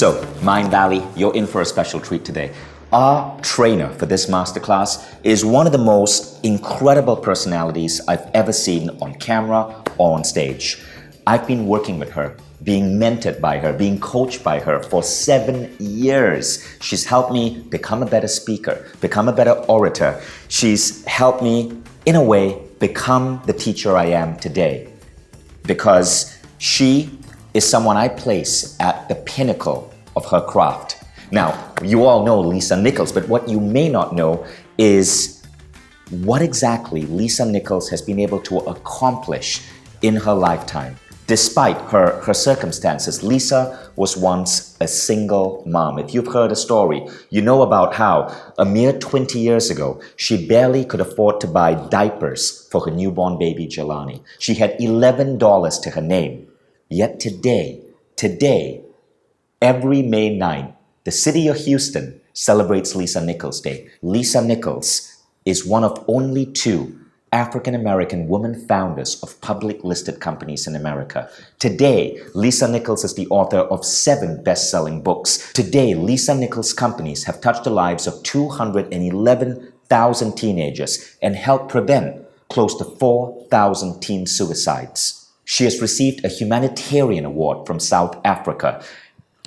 So, Mindvalley, you're in for a special treat today. Our trainer for this masterclass is one of the most incredible personalities I've ever seen on camera or on stage. I've been working with her, being mentored by her, being coached by her for 7 years. She's helped me become a better speaker, become a better orator. She's helped me, in a way, become the teacher I am today. Because she is someone I place at the pinnacle of her craft. Now, you all know Lisa Nichols, but what you may not know is what exactly Lisa Nichols has been able to accomplish in her lifetime. Despite her circumstances, Lisa was once a single mom. If you've heard a story, you know about how a mere 20 years ago, she barely could afford to buy diapers for her newborn baby Jelani. She had $11 to her name. Yet today, every May 9th, the city of Houston celebrates Lisa Nichols Day. Lisa Nichols is one of only 2 African-American women founders of public listed companies in America. Today, Lisa Nichols is the author of 7 best-selling books. Today, Lisa Nichols' companies have touched the lives of 211,000 teenagers and helped prevent close to 4,000 teen suicides. She has received a humanitarian award from South Africa.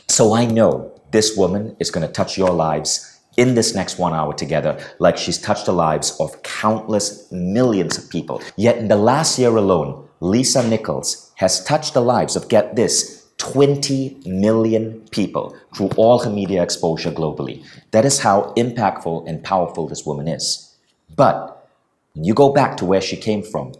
So I know this woman is going to touch your lives in this next 1 hour together like she's touched the lives of countless millions of people. Yet in the last year alone, Lisa Nichols has touched the lives of, get this, 20 million people through all her media exposure globally. That is how impactful and powerful this woman is. But when you go back to where she came from,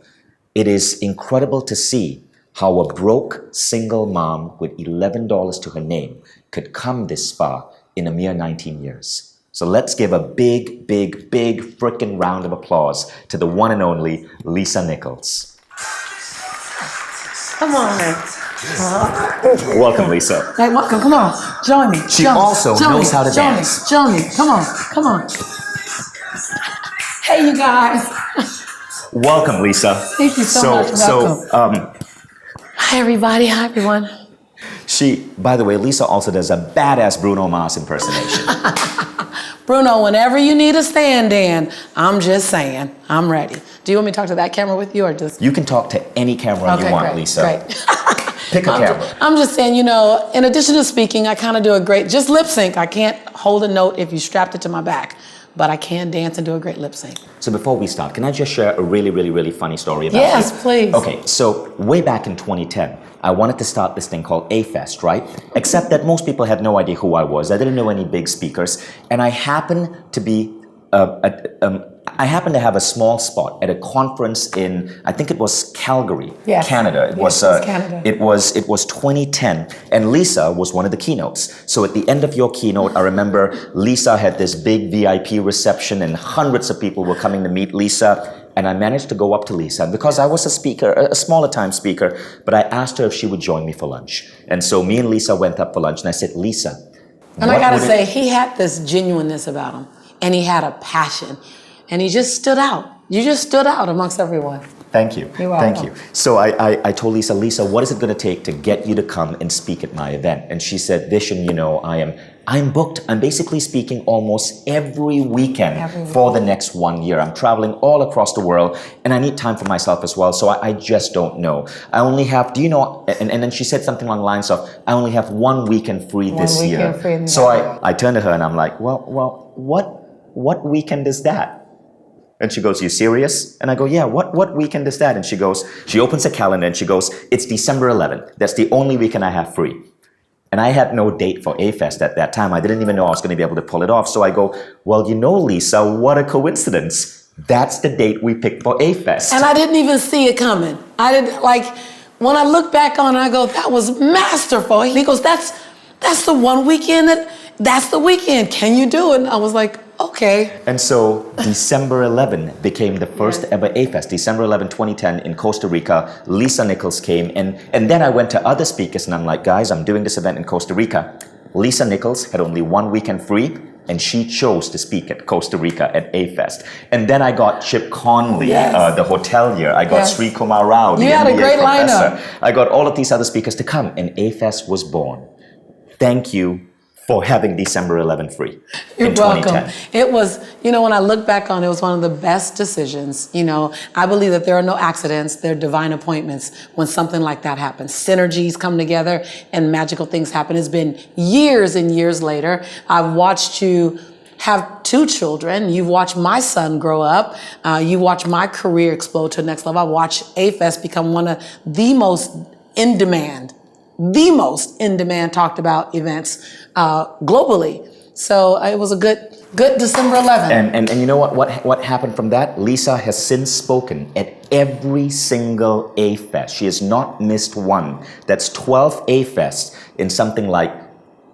it is incredible to see how a broke single mom with $11 to her name could come this far in a mere 19 years. So let's give a big frickin' round of applause to the one and only Lisa Nichols. Come on. Welcome, Lisa. Hey, welcome. Come on. Join me. She also knows how to dance. Join me. Come on. Hey, you guys. Welcome, Lisa. Thank you so much. Welcome. Hi, everybody. Hi, everyone. By the way, Lisa also does a badass Bruno Mars impersonation. Bruno, whenever you need a stand-in, I'm just saying, I'm ready. Do you want me to talk to that camera with you or just? You can talk to any camera you want, great, Lisa. Great. Pick a camera. I'm just saying, in addition to speaking, I kind of do a great, just lip sync. I can't hold a note if you strapped it to my back, but I can dance and do a great lip sync. So before we start, can I just share a really funny story about you? Yes, please. Okay, so way back in 2010, I wanted to start this thing called A-Fest, right? Except that most people had no idea who I was. I didn't know any big speakers, and I happened to be I happened to have a small spot at a conference in, I think it was Calgary, Canada. It was Canada. It was 2010, and Lisa was one of the keynotes. So at the end of your keynote, I remember Lisa had this big VIP reception, and hundreds of people were coming to meet Lisa. And I managed to go up to Lisa, and because I was a speaker, a smaller time speaker, but I asked her if she would join me for lunch. And so me and Lisa went up for lunch, and I said, Lisa. And I gotta say, he had this genuineness about him, and he had a passion, and he just stood out. You just stood out amongst everyone. Thank you. You're welcome. Thank you. So I told Lisa, what is it going to take to get you to come and speak at my event? And she said, Vishen, I'm booked. I'm basically speaking almost every weekend for the next 1 year. I'm traveling all across the world, and I need time for myself as well. So I just don't know. I only have, and then she said something along the lines of, I only have 1 weekend free this year. So I turned to her and I'm like, well, what weekend is that? And she goes, you serious? And I go, yeah, what weekend is that? And she opens a calendar and she goes, it's December 11th. That's the only weekend I have free. And I had no date for A-Fest at that time. I didn't even know I was going to be able to pull it off. So I go, well, Lisa, what a coincidence. That's the date we picked for A-Fest. And I didn't even see it coming. When I look back on it, I go, that was masterful. He goes, that's the one weekend that's the weekend. Can you do it? And I was like, okay. And so December 11 became the first ever A-Fest. December 11, 2010 in Costa Rica, Lisa Nichols came. And then I went to other speakers and I'm like, guys, I'm doing this event in Costa Rica. Lisa Nichols had only 1 weekend free, and she chose to speak at Costa Rica at A-Fest. And then I got Chip Conley, the hotelier. I got Sri Kumar Rao, the MBA MBA great professor. lineup. I got all of these other speakers to come, and A-Fest was born. thank you for having December 11th free You're in welcome. 2010. It was, when I look back on it, it was one of the best decisions. I believe that there are no accidents, there are divine appointments when something like that happens. Synergies come together and magical things happen. It's been years and years later. I've watched you have 2 children. You've watched my son grow up. You watched my career explode to the next level. I watched A-Fest become one of the most in demand talked about events globally. So it was a good December 11th. And you know what happened from that? Lisa has since spoken at every single A-Fest. She has not missed one. That's 12 A-Fests in something like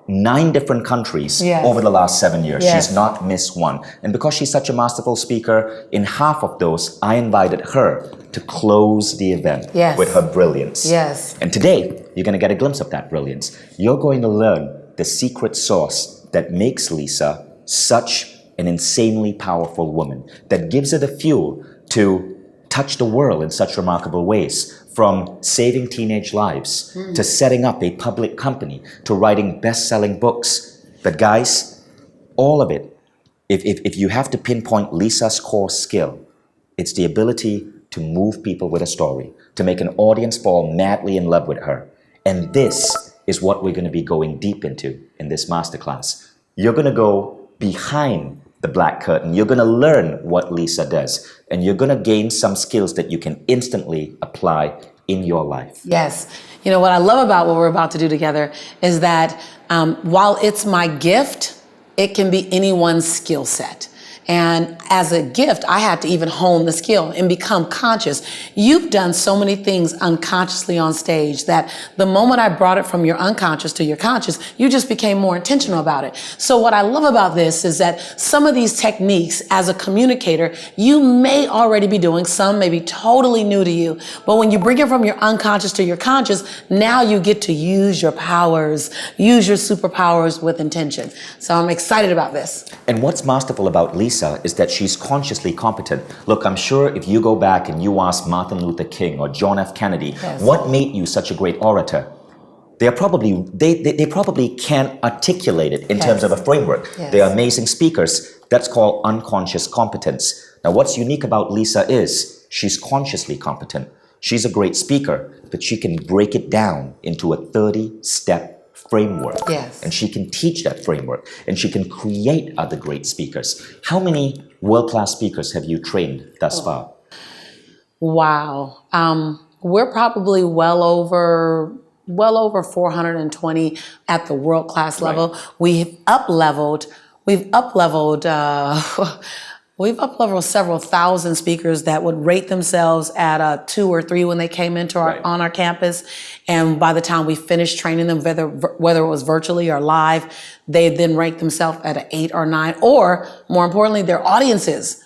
9 different countries over the last 7 years. Yes. She's not missed one. And because she's such a masterful speaker, in half of those, I invited her to close the event with her brilliance. Yes. And today, you're going to get a glimpse of that brilliance. You're going to learn the secret sauce that makes Lisa such an insanely powerful woman, that gives her the fuel to touch the world in such remarkable ways. From saving teenage lives to setting up a public company to writing best-selling books. But guys, all of it, if you have to pinpoint Lisa's core skill, it's the ability to move people with a story, to make an audience fall madly in love with her. And this is what we're going to be going deep into in this masterclass. You're going to go behind the black curtain. You're going to learn what Lisa does, and you're going to gain some skills that you can instantly apply in your life. Yes. What I love about what we're about to do together is that while it's my gift, it can be anyone's skill set. And as a gift, I had to even hone the skill and become conscious. You've done so many things unconsciously on stage that the moment I brought it from your unconscious to your conscious, you just became more intentional about it. So what I love about this is that some of these techniques as a communicator, you may already be doing, some may be totally new to you. But when you bring it from your unconscious to your conscious, now you get to use your powers, use your superpowers with intention. So I'm excited about this. And what's masterful about Lisa is that she's consciously competent. Look, I'm sure if you go back and you ask Martin Luther King or John F. Kennedy, what made you such a great orator? They probably can't articulate it in terms of a framework. They are amazing speakers. That's called unconscious competence. Now, what's unique about Lisa is she's consciously competent. She's a great speaker, but she can break it down into a 30-step framework. And she can teach that framework, and she can create other great speakers. How many world-class speakers have you trained thus far? Wow. We're probably well over 420 at the world-class level. We've up-leveled several thousand speakers that would rate themselves at a 2 or 3 when they came into on our campus. And by the time we finished training them, whether it was virtually or live, they then ranked themselves at an 8 or 9, or more importantly, their audiences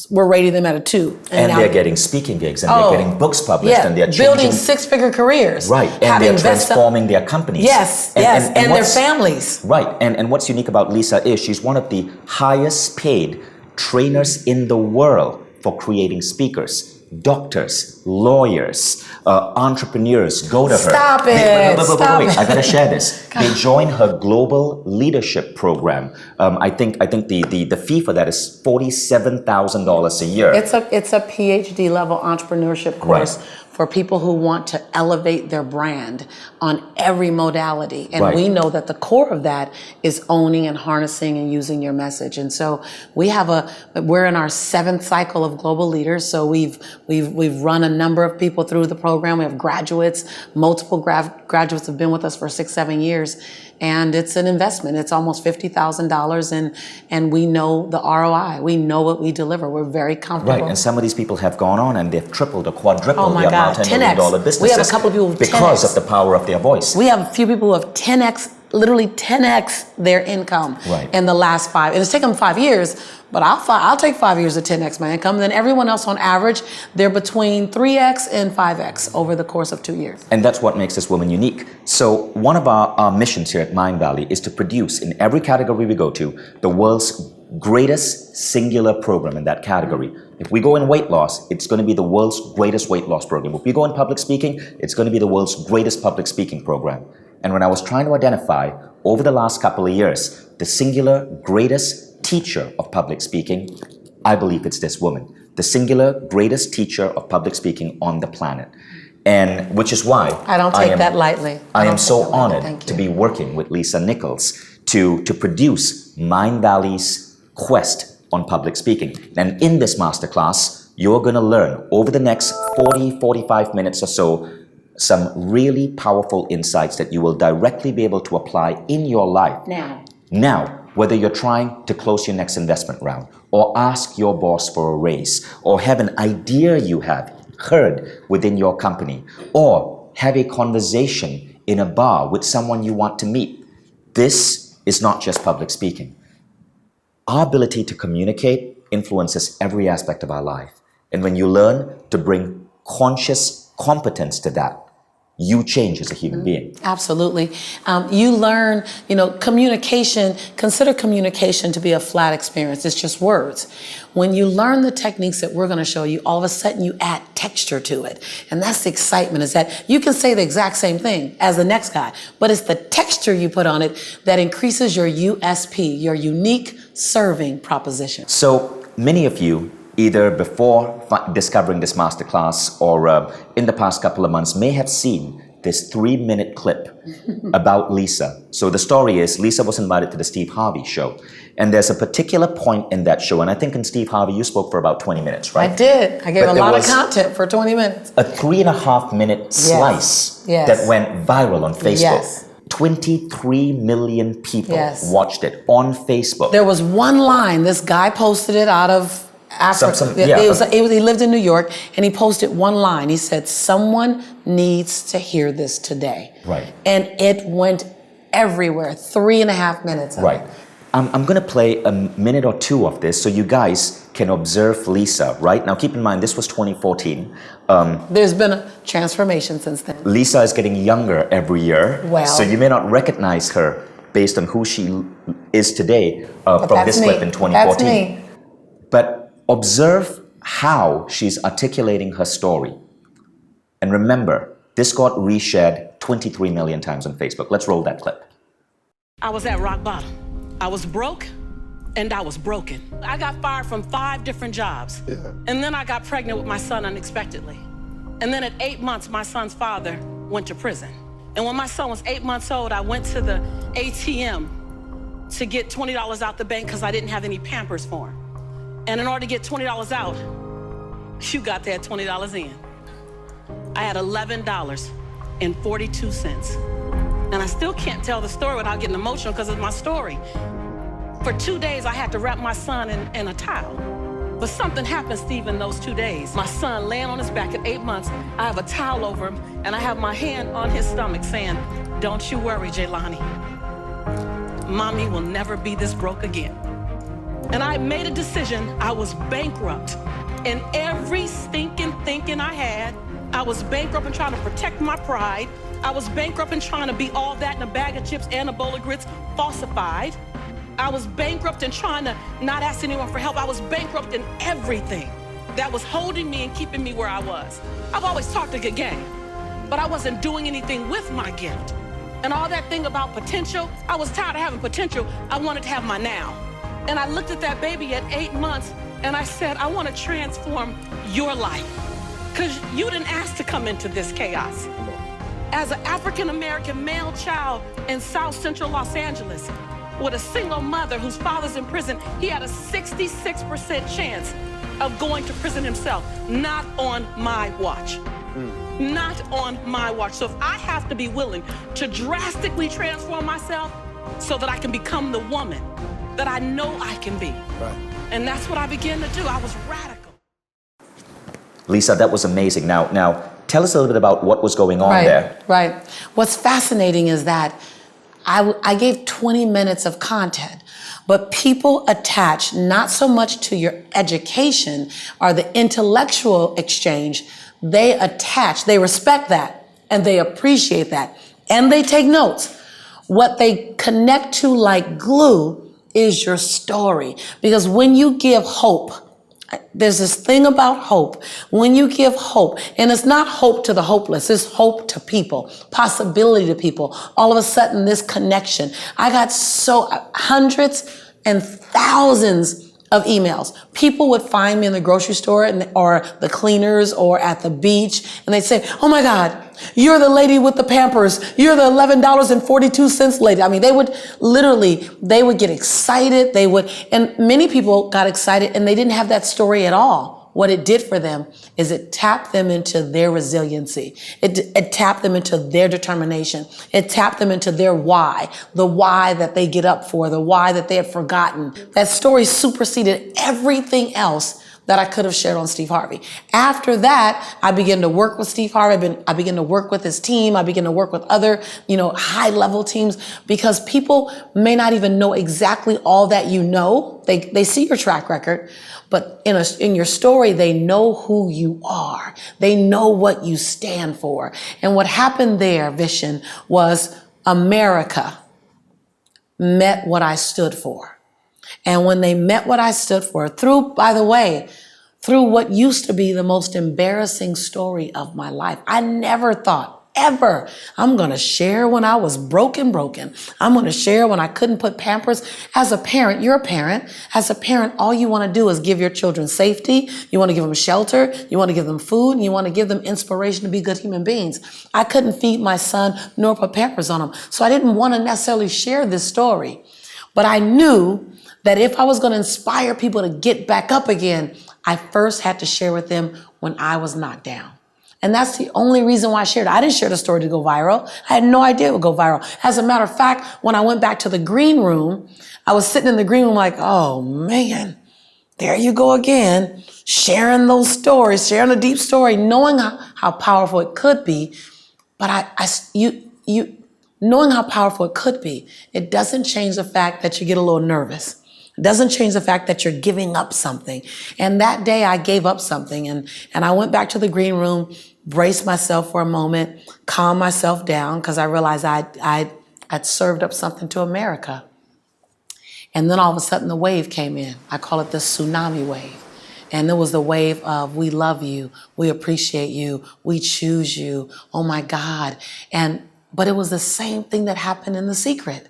were rating them at a 2. And they're getting speaking gigs, and they're getting books published, and they're building 6-figure careers. And they're transforming their companies. And their families. And what's unique about Lisa is she's one of the highest paid trainers in the world for creating speakers. Doctors, lawyers, entrepreneurs go to her. Stop it. Wait, I gotta share this. They join her global leadership program. I think the fee for that is $47,000 a year. It's a PhD level entrepreneurship course for people who want to elevate their brand on every modality. And we know that the core of that is owning and harnessing and using your message. And so we're in our 7th cycle of global leaders. So we've run a number of people through the program. We have graduates, multiple graduates have been with us for 6-7 years. And it's an investment. It's almost $50,000, and we know the ROI. We know what we deliver. We're very comfortable. And some of these people have gone on and they've tripled or quadrupled their multi-million-dollar businesses. We have a couple of people with because of the power of their voice. We have a few people who have 10x, literally 10x their income in the last 5. And it's taken them 5 years, but I'll take 5 years to 10x my income. Then everyone else on average, they're between 3x and 5x over the course of 2 years. And that's what makes this woman unique. So one of our missions here at Mindvalley is to produce in every category we go to the world's greatest singular program in that category. If we go in weight loss, it's going to be the world's greatest weight loss program. If we go in public speaking, it's going to be the world's greatest public speaking program. And when I was trying to identify, over the last couple of years, the singular greatest teacher of public speaking, I believe it's this woman. The singular greatest teacher of public speaking on the planet. And which is why I don't take that lightly. I am so honored to be working with Lisa Nichols to produce Mindvalley's quest on public speaking. And in this masterclass, you're going to learn over the next 45 minutes or so some really powerful insights that you will directly be able to apply in your life. Now, whether you're trying to close your next investment round, or ask your boss for a raise, or have an idea you have heard within your company, or have a conversation in a bar with someone you want to meet. This is not just public speaking. Our ability to communicate influences every aspect of our life. And when you learn to bring conscious competence to that, you change as a human being. Absolutely. You learn, communication, consider communication to be a flat experience. It's just words. When you learn the techniques that we're going to show you, all of a sudden you add texture to it. And that's the excitement, is that you can say the exact same thing as the next guy, but it's the texture you put on it that increases your USP, your unique serving proposition. So many of you, either before discovering this masterclass or in the past couple of months, may have seen this 3-minute clip about Lisa. So the story is, Lisa was invited to the Steve Harvey show. And there's a particular point in that show, and I think in Steve Harvey, you spoke for about 20 minutes, right? I did. I gave a lot of content for 20 minutes. A 3.5-minute slice that went viral on Facebook. 23 million people watched it on Facebook. There was one line, this guy posted it out of Africa. He lived in New York, and he posted one line. He said, "Someone needs to hear this today." Right. And it went everywhere. 3.5 minutes. Right. I'm going to play a minute or two of this so you guys can observe Lisa, right? Now, keep in mind, this was 2014. There's been a transformation since then. Lisa is getting younger every year. Well, so you may not recognize her based on who she is today from this clip in 2014. That's me. But observe how she's articulating her story. And remember, this got reshared 23 million times on Facebook. Let's roll that clip. I was at rock bottom. I was broke and I was broken. I got fired from 5 different jobs. And then I got pregnant with my son unexpectedly. And then at 8 months, my son's father went to prison. And when my son was 8 months old, I went to the ATM to get $20 out the bank because I didn't have any Pampers for him. And in order to get $20 out, you got that $20 in. I had $11.42. And I still can't tell the story without getting emotional because it's my story. For 2 days, I had to wrap my son in a towel. But something happened, Steve, in those 2 days. My son laying on his back at 8 months, I have a towel over him, and I have my hand on his stomach saying, "Don't you worry, Jaylani. Mommy will never be this broke again." And I made a decision. I was bankrupt in every stinking thinking I had. I was bankrupt in trying to protect my pride. I was bankrupt in trying to be all that in a bag of chips and a bowl of grits falsified. I was bankrupt in trying to not ask anyone for help. I was bankrupt in everything that was holding me and keeping me where I was. I've always talked a good game, but I wasn't doing anything with my gift. And all that thing about potential, I was tired of having potential. I wanted to have my now. And I looked at that baby at 8 months and I said, I want to transform your life because you didn't ask to come into this chaos. As an African-American male child in South Central Los Angeles with a single mother whose father's in prison, he had a 66% chance of going to prison himself. Not on my watch. Not on my watch. So if I have to be willing to drastically transform myself so that I can become the woman that I know I can be. Right. And that's what I began to do. I was radical. Lisa, that was amazing. Now, tell us a little bit about what was going on there. Right. What's fascinating is that I gave 20 minutes of content, but people attach not so much to your education or the intellectual exchange. They respect that, and they appreciate that, and they take notes. What they connect to like glue is your story. Because when you give hope, There's this thing about hope. When you give hope, and it's not hope to the hopeless, it's hope to people, possibility to people. All of a sudden, this connection. I got hundreds and thousands of emails. People would find me in the grocery store or the cleaners or at the beach, and they'd say, "Oh my God, you're the lady with the Pampers. You're the $11.42 lady." I mean, they would get excited. And many people got excited and they didn't have that story at all. What it did for them is it tapped them into their resiliency. It tapped them into their determination. It tapped them into their why, the why that they get up for, the why that they had forgotten. That story superseded everything else that I could have shared on Steve Harvey. After that, I began to work with Steve Harvey. I began to work with his team. I began to work with other, high-level teams, because people may not even know exactly all that you know. They see your track record, but in your story, they know who you are. They know what you stand for. And what happened there, Vishen, was America met what I stood for. And when they met what I stood for, through what used to be the most embarrassing story of my life, I never thought, ever, I'm going to share when I was broken. I'm going to share when I couldn't put Pampers. As a parent, you're a parent. As a parent, all you want to do is give your children safety. You want to give them shelter. You want to give them food. And you want to give them inspiration to be good human beings. I couldn't feed my son nor put Pampers on him. So I didn't want to necessarily share this story. But I knew that if I was going to inspire people to get back up again, I first had to share with them when I was knocked down. And that's the only reason why I shared it. I didn't share the story to go viral. I had no idea it would go viral. As a matter of fact, when I went back to the green room, I was sitting in the green room like, oh man, there you go again, sharing those stories, sharing a deep story, knowing how powerful it could be. But knowing how powerful it could be, it doesn't change the fact that you get a little nervous. It doesn't change the fact that you're giving up something. And that day I gave up something, and I went back to the green room, braced myself for a moment, calmed myself down, because I realized I'd served up something to America. And then all of a sudden the wave came in. I call it the tsunami wave. And it was the wave of, we love you, we appreciate you, we choose you, oh my God. But it was the same thing that happened in The Secret.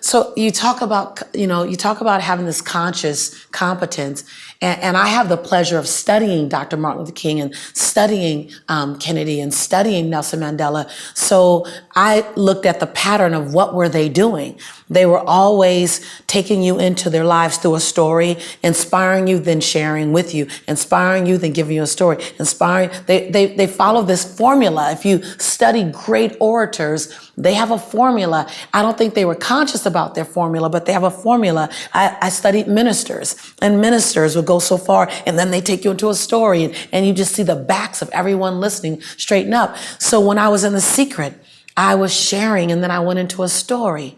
So you talk about having this conscious competence, and I have the pleasure of studying Dr. Martin Luther King and studying Kennedy and studying Nelson Mandela. So I looked at the pattern of what were they doing. They were always taking you into their lives through a story, inspiring you, then sharing with you, inspiring you, then giving you a story, inspiring. They follow this formula. If you study great orators, they have a formula. I don't think they were conscious about their formula, but they have a formula. I studied ministers, and ministers would go so far, and then they take you into a story, and you just see the backs of everyone listening straighten up. So when I was in The Secret, I was sharing, and then I went into a story.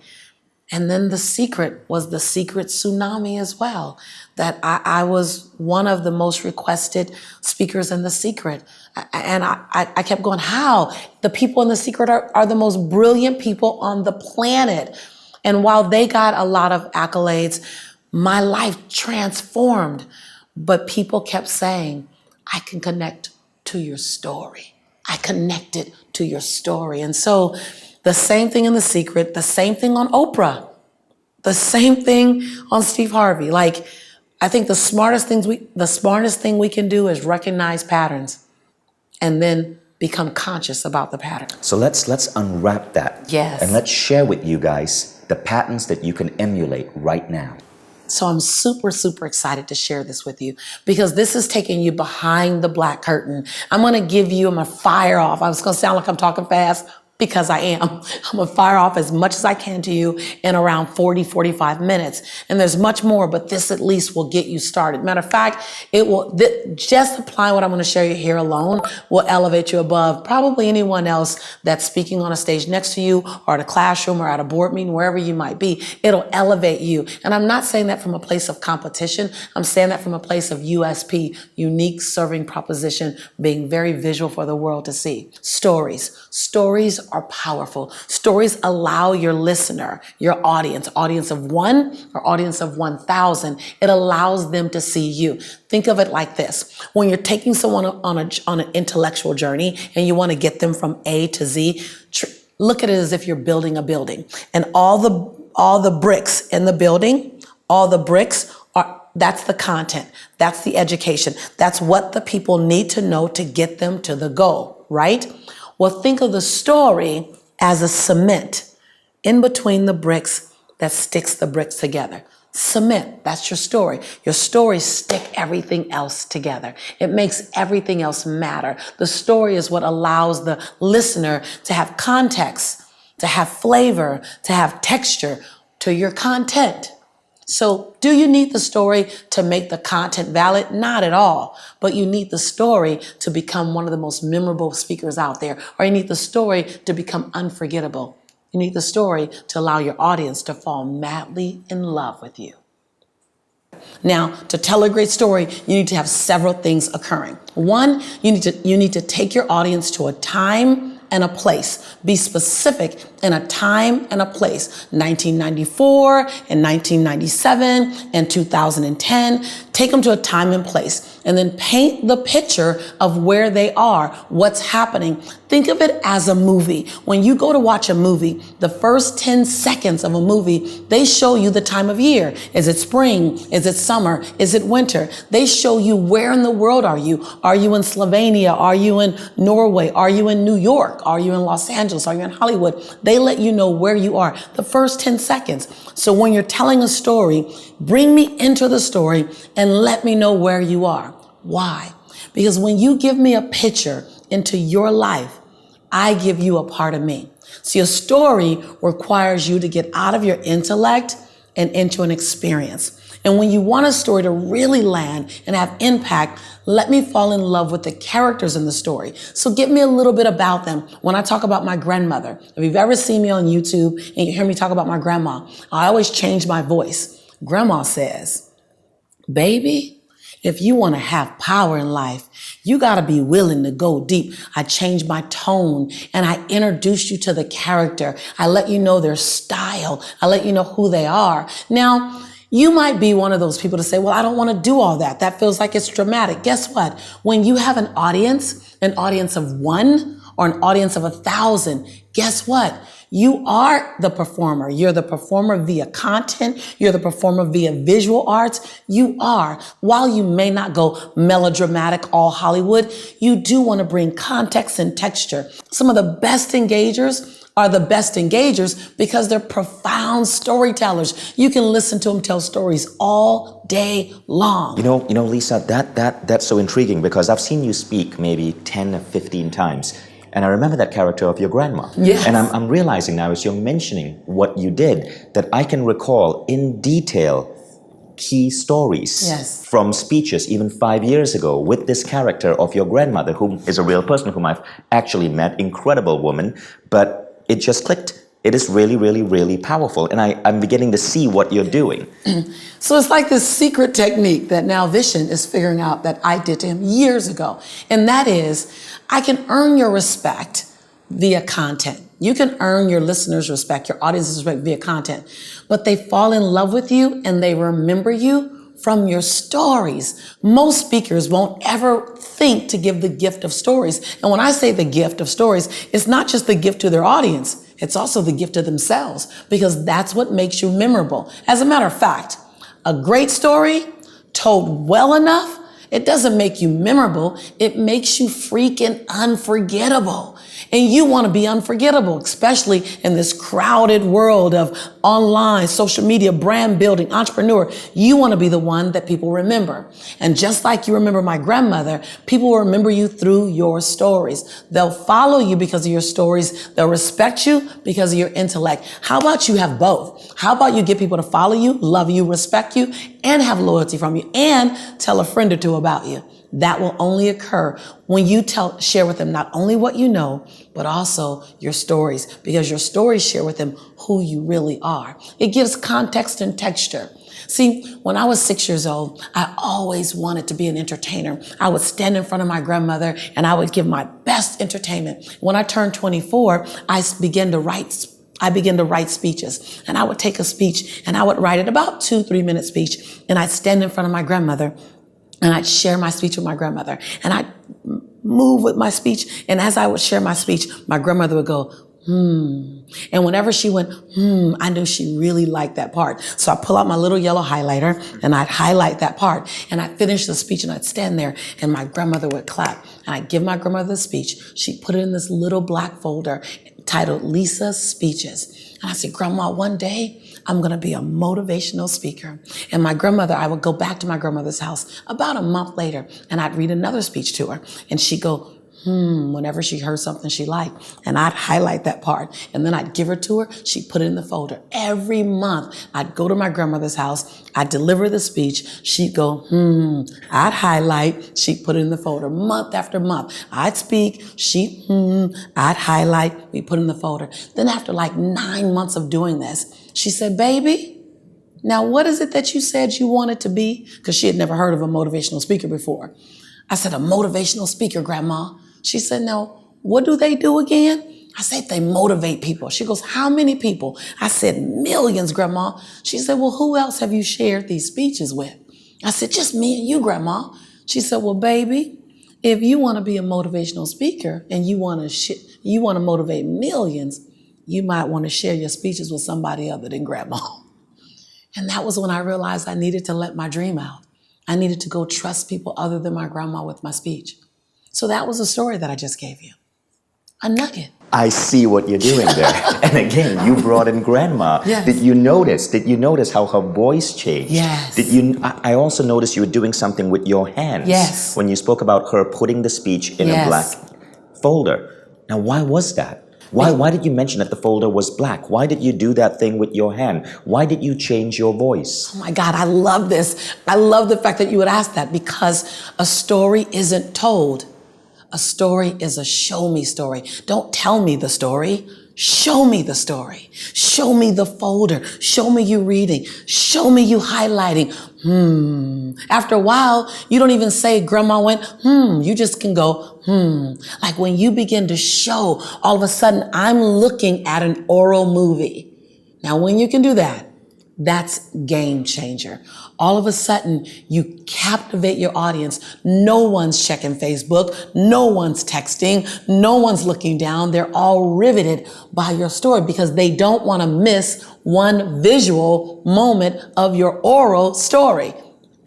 And then The Secret was The Secret Tsunami as well, that I was one of the most requested speakers in The Secret. And I kept going, how? The people in The Secret are the most brilliant people on the planet. And while they got a lot of accolades, my life transformed. But people kept saying, I can connect to your story. I connected to your story. And so the same thing in The Secret, the same thing on Oprah, the same thing on Steve Harvey. I think the smartest thing we can do is recognize patterns and then become conscious about the pattern. So let's unwrap that. Yes. And let's share with you guys the patterns that you can emulate right now. So I'm super, super excited to share this with you, because this is taking you behind the black curtain. I'm going to fire off. I was going to sound like I'm talking fast, because I am. I'm going to fire off as much as I can to you in around 40, 45 minutes. And there's much more, but this at least will get you started. Matter of fact, just applying what I'm going to share you here alone will elevate you above probably anyone else that's speaking on a stage next to you, or at a classroom, or at a board meeting, wherever you might be. It'll elevate you. And I'm not saying that from a place of competition. I'm saying that from a place of USP, unique serving proposition, being very visual for the world to see. Stories are powerful. Stories allow your listener, your audience of one or audience of 1,000, it allows them to see you. Think of it like this. When you're taking someone on an intellectual journey and you want to get them from A to Z, look at it as if you're building a building. And all the bricks in the building, that's the content. That's the education. That's what the people need to know to get them to the goal, right? Well, think of the story as a cement in between the bricks that sticks the bricks together. Cement, that's your story. Your stories stick everything else together. It makes everything else matter. The story is what allows the listener to have context, to have flavor, to have texture to your content. So do you need the story to make the content valid? Not at all. But you need the story to become one of the most memorable speakers out there, or you need the story to become unforgettable. You need the story to allow your audience to fall madly in love with you. Now, to tell a great story, you need to have several things occurring. One, you need to take your audience to a time and a place. Be specific in a time and a place. 1994 and 1997 and 2010. Take them to a time and place and then paint the picture of where they are, what's happening. Think of it as a movie. When you go to watch a movie, the first 10 seconds of a movie, they show you the time of year. Is it spring? Is it summer? Is it winter? They show you where in the world are you? Are you in Slovenia? Are you in Norway? Are you in New York? Are you in Los Angeles? Are you in Hollywood? They let you know where you are the first 10 seconds. So when you're telling a story, bring me into the story and let me know where you are. Why? Because when you give me a picture into your life, I give you a part of me. See, a story requires you to get out of your intellect and into an experience. And when you want a story to really land and have impact, let me fall in love with the characters in the story. So give me a little bit about them. When I talk about my grandmother, if you've ever seen me on YouTube and you hear me talk about my grandma, I always change my voice. Grandma says, baby, if you want to have power in life, you got to be willing to go deep. I change my tone and I introduce you to the character. I let you know their style. I let you know who they are. Now, you might be one of those people to say, well, I don't want to do all that. That feels like it's dramatic. Guess what? When you have an audience of one or an audience of 1,000, guess what? You are the performer. You're the performer via content. You're the performer via visual arts. You are. While you may not go melodramatic, all Hollywood, you do want to bring context and texture. Some of the best engagers are the best engagers because they're profound storytellers. You can listen to them tell stories all day long. You know, Lisa, that's so intriguing because I've seen you speak maybe 10 or 15 times. And I remember that character of your grandma. Yes. And I'm realizing now as you're mentioning what you did, that I can recall in detail key stories Yes. from speeches even 5 years ago with this character of your grandmother, who is a real person whom I've actually met, incredible woman, but it just clicked. It is really, really, really powerful. And I'm beginning to see what you're doing. So it's like this secret technique that now Vishen is figuring out that I did to him years ago. And that is, I can earn your respect via content. You can earn your listeners' respect, your audience's respect via content. But they fall in love with you and they remember you from your stories. Most speakers won't ever think to give the gift of stories. And when I say the gift of stories, it's not just the gift to their audience. It's also the gift to themselves because that's what makes you memorable. As a matter of fact, a great story told well enough, it doesn't make you memorable. It makes you freaking unforgettable. And you want to be unforgettable, especially in this crowded world of online, social media, brand building, entrepreneur. You want to be the one that people remember. And just like you remember my grandmother, people will remember you through your stories. They'll follow you because of your stories. They'll respect you because of your intellect. How about you have both? How about you get people to follow you, love you, respect you, and have loyalty from you, and tell a friend or two about you? That will only occur when you share with them not only what you know, but also your stories, because your stories share with them who you really are. It gives context and texture. See, when I was 6 years old, I always wanted to be an entertainer. I would stand in front of my grandmother and I would give my best entertainment. When I turned 24, I began to write speeches, and I would take a speech and I would write it about 2-3 minute speech, and I'd stand in front of my grandmother and I'd share my speech with my grandmother, and I'd move with my speech. And as I would share my speech, my grandmother would go, and whenever she went, I knew she really liked that part. So I pull out my little yellow highlighter and I'd highlight that part, and I'd finish the speech and I'd stand there and my grandmother would clap, and I'd give my grandmother the speech. She'd put it in this little black folder titled Lisa's Speeches. And I said, Grandma, one day I'm going to be a motivational speaker. And my grandmother, I would go back to my grandmother's house about a month later and I'd read another speech to her, and she'd go, whenever she heard something she liked, and I'd highlight that part, and then I'd give her to her. She'd put it in the folder. Every month, I'd go to my grandmother's house, I'd deliver the speech, she'd go, I'd highlight, she'd put it in the folder. Month after month, I'd speak, she'd, I'd highlight, we put it in the folder. Then after like 9 months of doing this, she said, baby, now what is it that you said you wanted to be? Because she had never heard of a motivational speaker before. I said, a motivational speaker, Grandma. She said, no, what do they do again? I said, they motivate people. She goes, how many people? I said, millions, Grandma. She said, well, who else have you shared these speeches with? I said, just me and you, Grandma. She said, well, baby, if you want to be a motivational speaker and you want to motivate millions, you might want to share your speeches with somebody other than Grandma. And that was when I realized I needed to let my dream out. I needed to go trust people other than my grandma with my speech. So that was a story that I just gave you. A nugget. I see what you're doing there. And again, you brought in grandma. Yes. Did you notice how her voice changed? Yes. I also noticed you were doing something with your hands. Yes. When you spoke about her putting the speech in a black folder. Now, why was that? Why did you mention that the folder was black? Why did you do that thing with your hand? Why did you change your voice? Oh my God, I love this. I love the fact that you would ask that, because a story isn't told. A story is a show me story. Don't tell me the story. Show me the story. Show me the folder. Show me you reading. Show me you highlighting. After a while, you don't even say Grandma went, You just can go, Like when you begin to show, all of a sudden I'm looking at an oral movie. Now, when you can do that, that's game changer. All of a sudden, you captivate your audience. No one's checking Facebook. No one's texting. No one's looking down. They're all riveted by your story because they don't want to miss one visual moment of your oral story.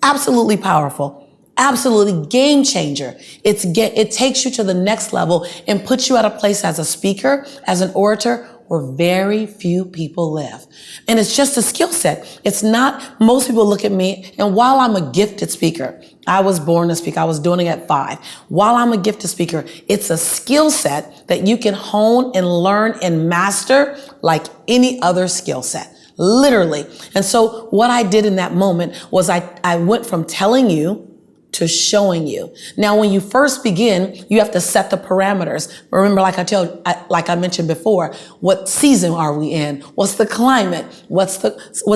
Absolutely powerful. Absolutely game changer. It takes you to the next level and puts you at a place as a speaker, as an orator, where very few people live. And it's just a skill set. It's not, most people look at me, and while I'm a gifted speaker, I was born to speak. I was doing it at 5. While I'm a gifted speaker, it's a skill set that you can hone and learn and master like any other skill set, literally. And so what I did in that moment was I went from telling you to showing you. Now, when you first begin, you have to set the parameters. Remember, like I mentioned before, what season are we in? What's the climate? What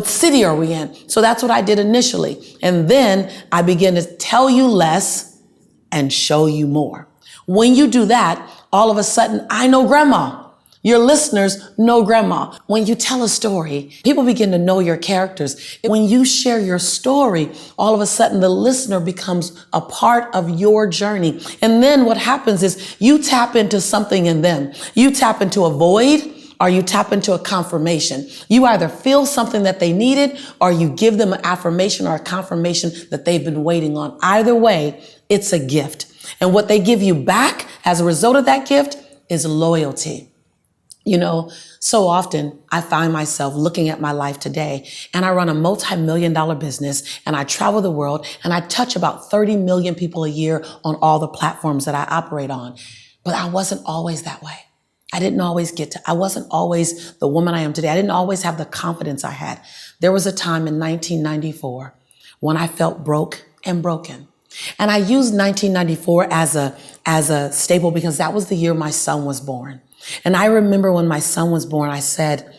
city are we in? So that's what I did initially. And then I began to tell you less and show you more. When you do that, all of a sudden, I know Grandma. Your listeners know Grandma. When you tell a story, people begin to know your characters. When you share your story, all of a sudden the listener becomes a part of your journey. And then what happens is you tap into something in them. You tap into a void, or you tap into a confirmation. You either feel something that they needed, or you give them an affirmation or a confirmation that they've been waiting on. Either way, it's a gift. And what they give you back as a result of that gift is loyalty. You know, so often I find myself looking at my life today, and I run a multi-million-dollar business, and I travel the world, and I touch about 30 million people a year on all the platforms that I operate on. But I wasn't always that way. I wasn't always the woman I am today. I didn't always have the confidence I had. There was a time in 1994 when I felt broke and broken. And I used 1994 as a staple because that was the year my son was born. And I remember when my son was born, I said,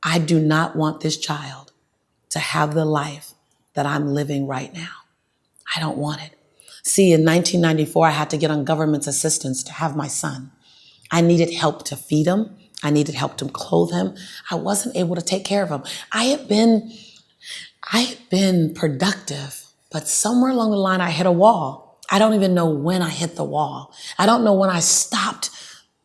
I do not want this child to have the life that I'm living right now. I don't want it. See, in 1994, I had to get on government's assistance to have my son. I needed help to feed him. I needed help to clothe him. I wasn't able to take care of him. I had been productive, but somewhere along the line, I hit a wall. I don't even know when I hit the wall. I don't know when I stopped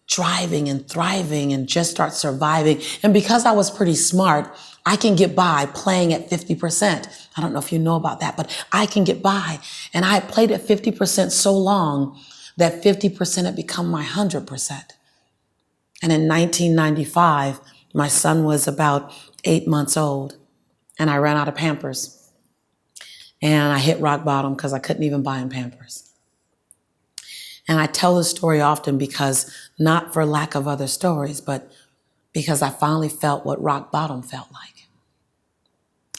driving and thriving and just start surviving. And because I was pretty smart, I can get by playing at 50%. I don't know if you know about that, but I can get by. And I had played at 50% so long that 50% had become my 100%. And in 1995, my son was about 8 months old, and I ran out of Pampers. And I hit rock bottom because I couldn't even buy him Pampers. And I tell this story often because, not for lack of other stories, but because I finally felt what rock bottom felt like.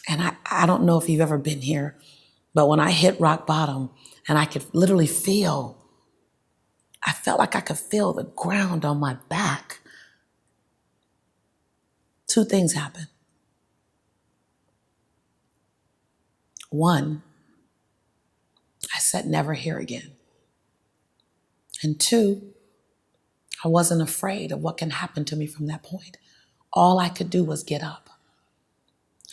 And I don't know if you've ever been here, but when I hit rock bottom and I could literally I felt like I could feel the ground on my back. 2 things happened. 1, I said, never here again. And 2, I wasn't afraid of what can happen to me from that point. All I could do was get up.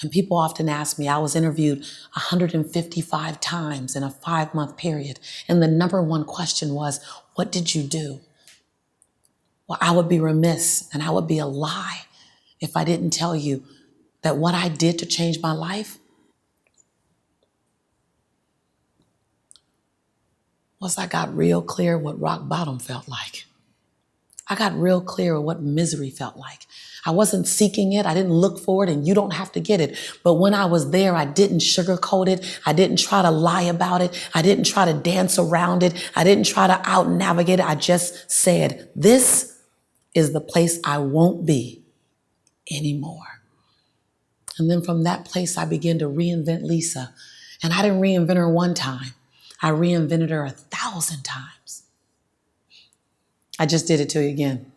And people often ask me, I was interviewed 155 times in a 5-month period. And the number one question was, what did you do? Well, I would be remiss and I would be a lie if I didn't tell you that what I did to change my life was I got real clear what rock bottom felt like. I got real clear what misery felt like. I wasn't seeking it. I didn't look for it, and you don't have to get it. But when I was there, I didn't sugarcoat it. I didn't try to lie about it. I didn't try to dance around it. I didn't try to out-navigate it. I just said, this is the place I won't be anymore. And then from that place, I began to reinvent Lisa. And I didn't reinvent her one time. I reinvented her 1,000 times. I just did it to you again.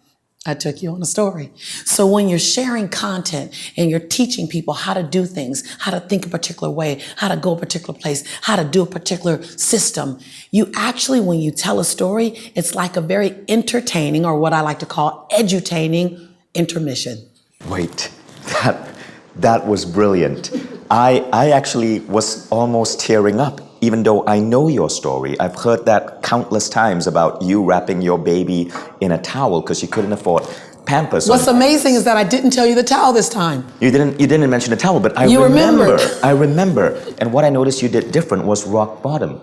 I took you on a story. So when you're sharing content and you're teaching people how to do things, how to think a particular way, how to go a particular place, how to do a particular system, you actually, when you tell a story, it's like a very entertaining, or what I like to call edutaining, intermission. Wait, that was brilliant. I actually was almost tearing up, even though I know your story. I've heard that countless times about you wrapping your baby in a towel because you couldn't afford Pampers. What's amazing is that I didn't tell you the towel this time. You didn't mention the towel, but I remember. And what I noticed you did different was rock bottom.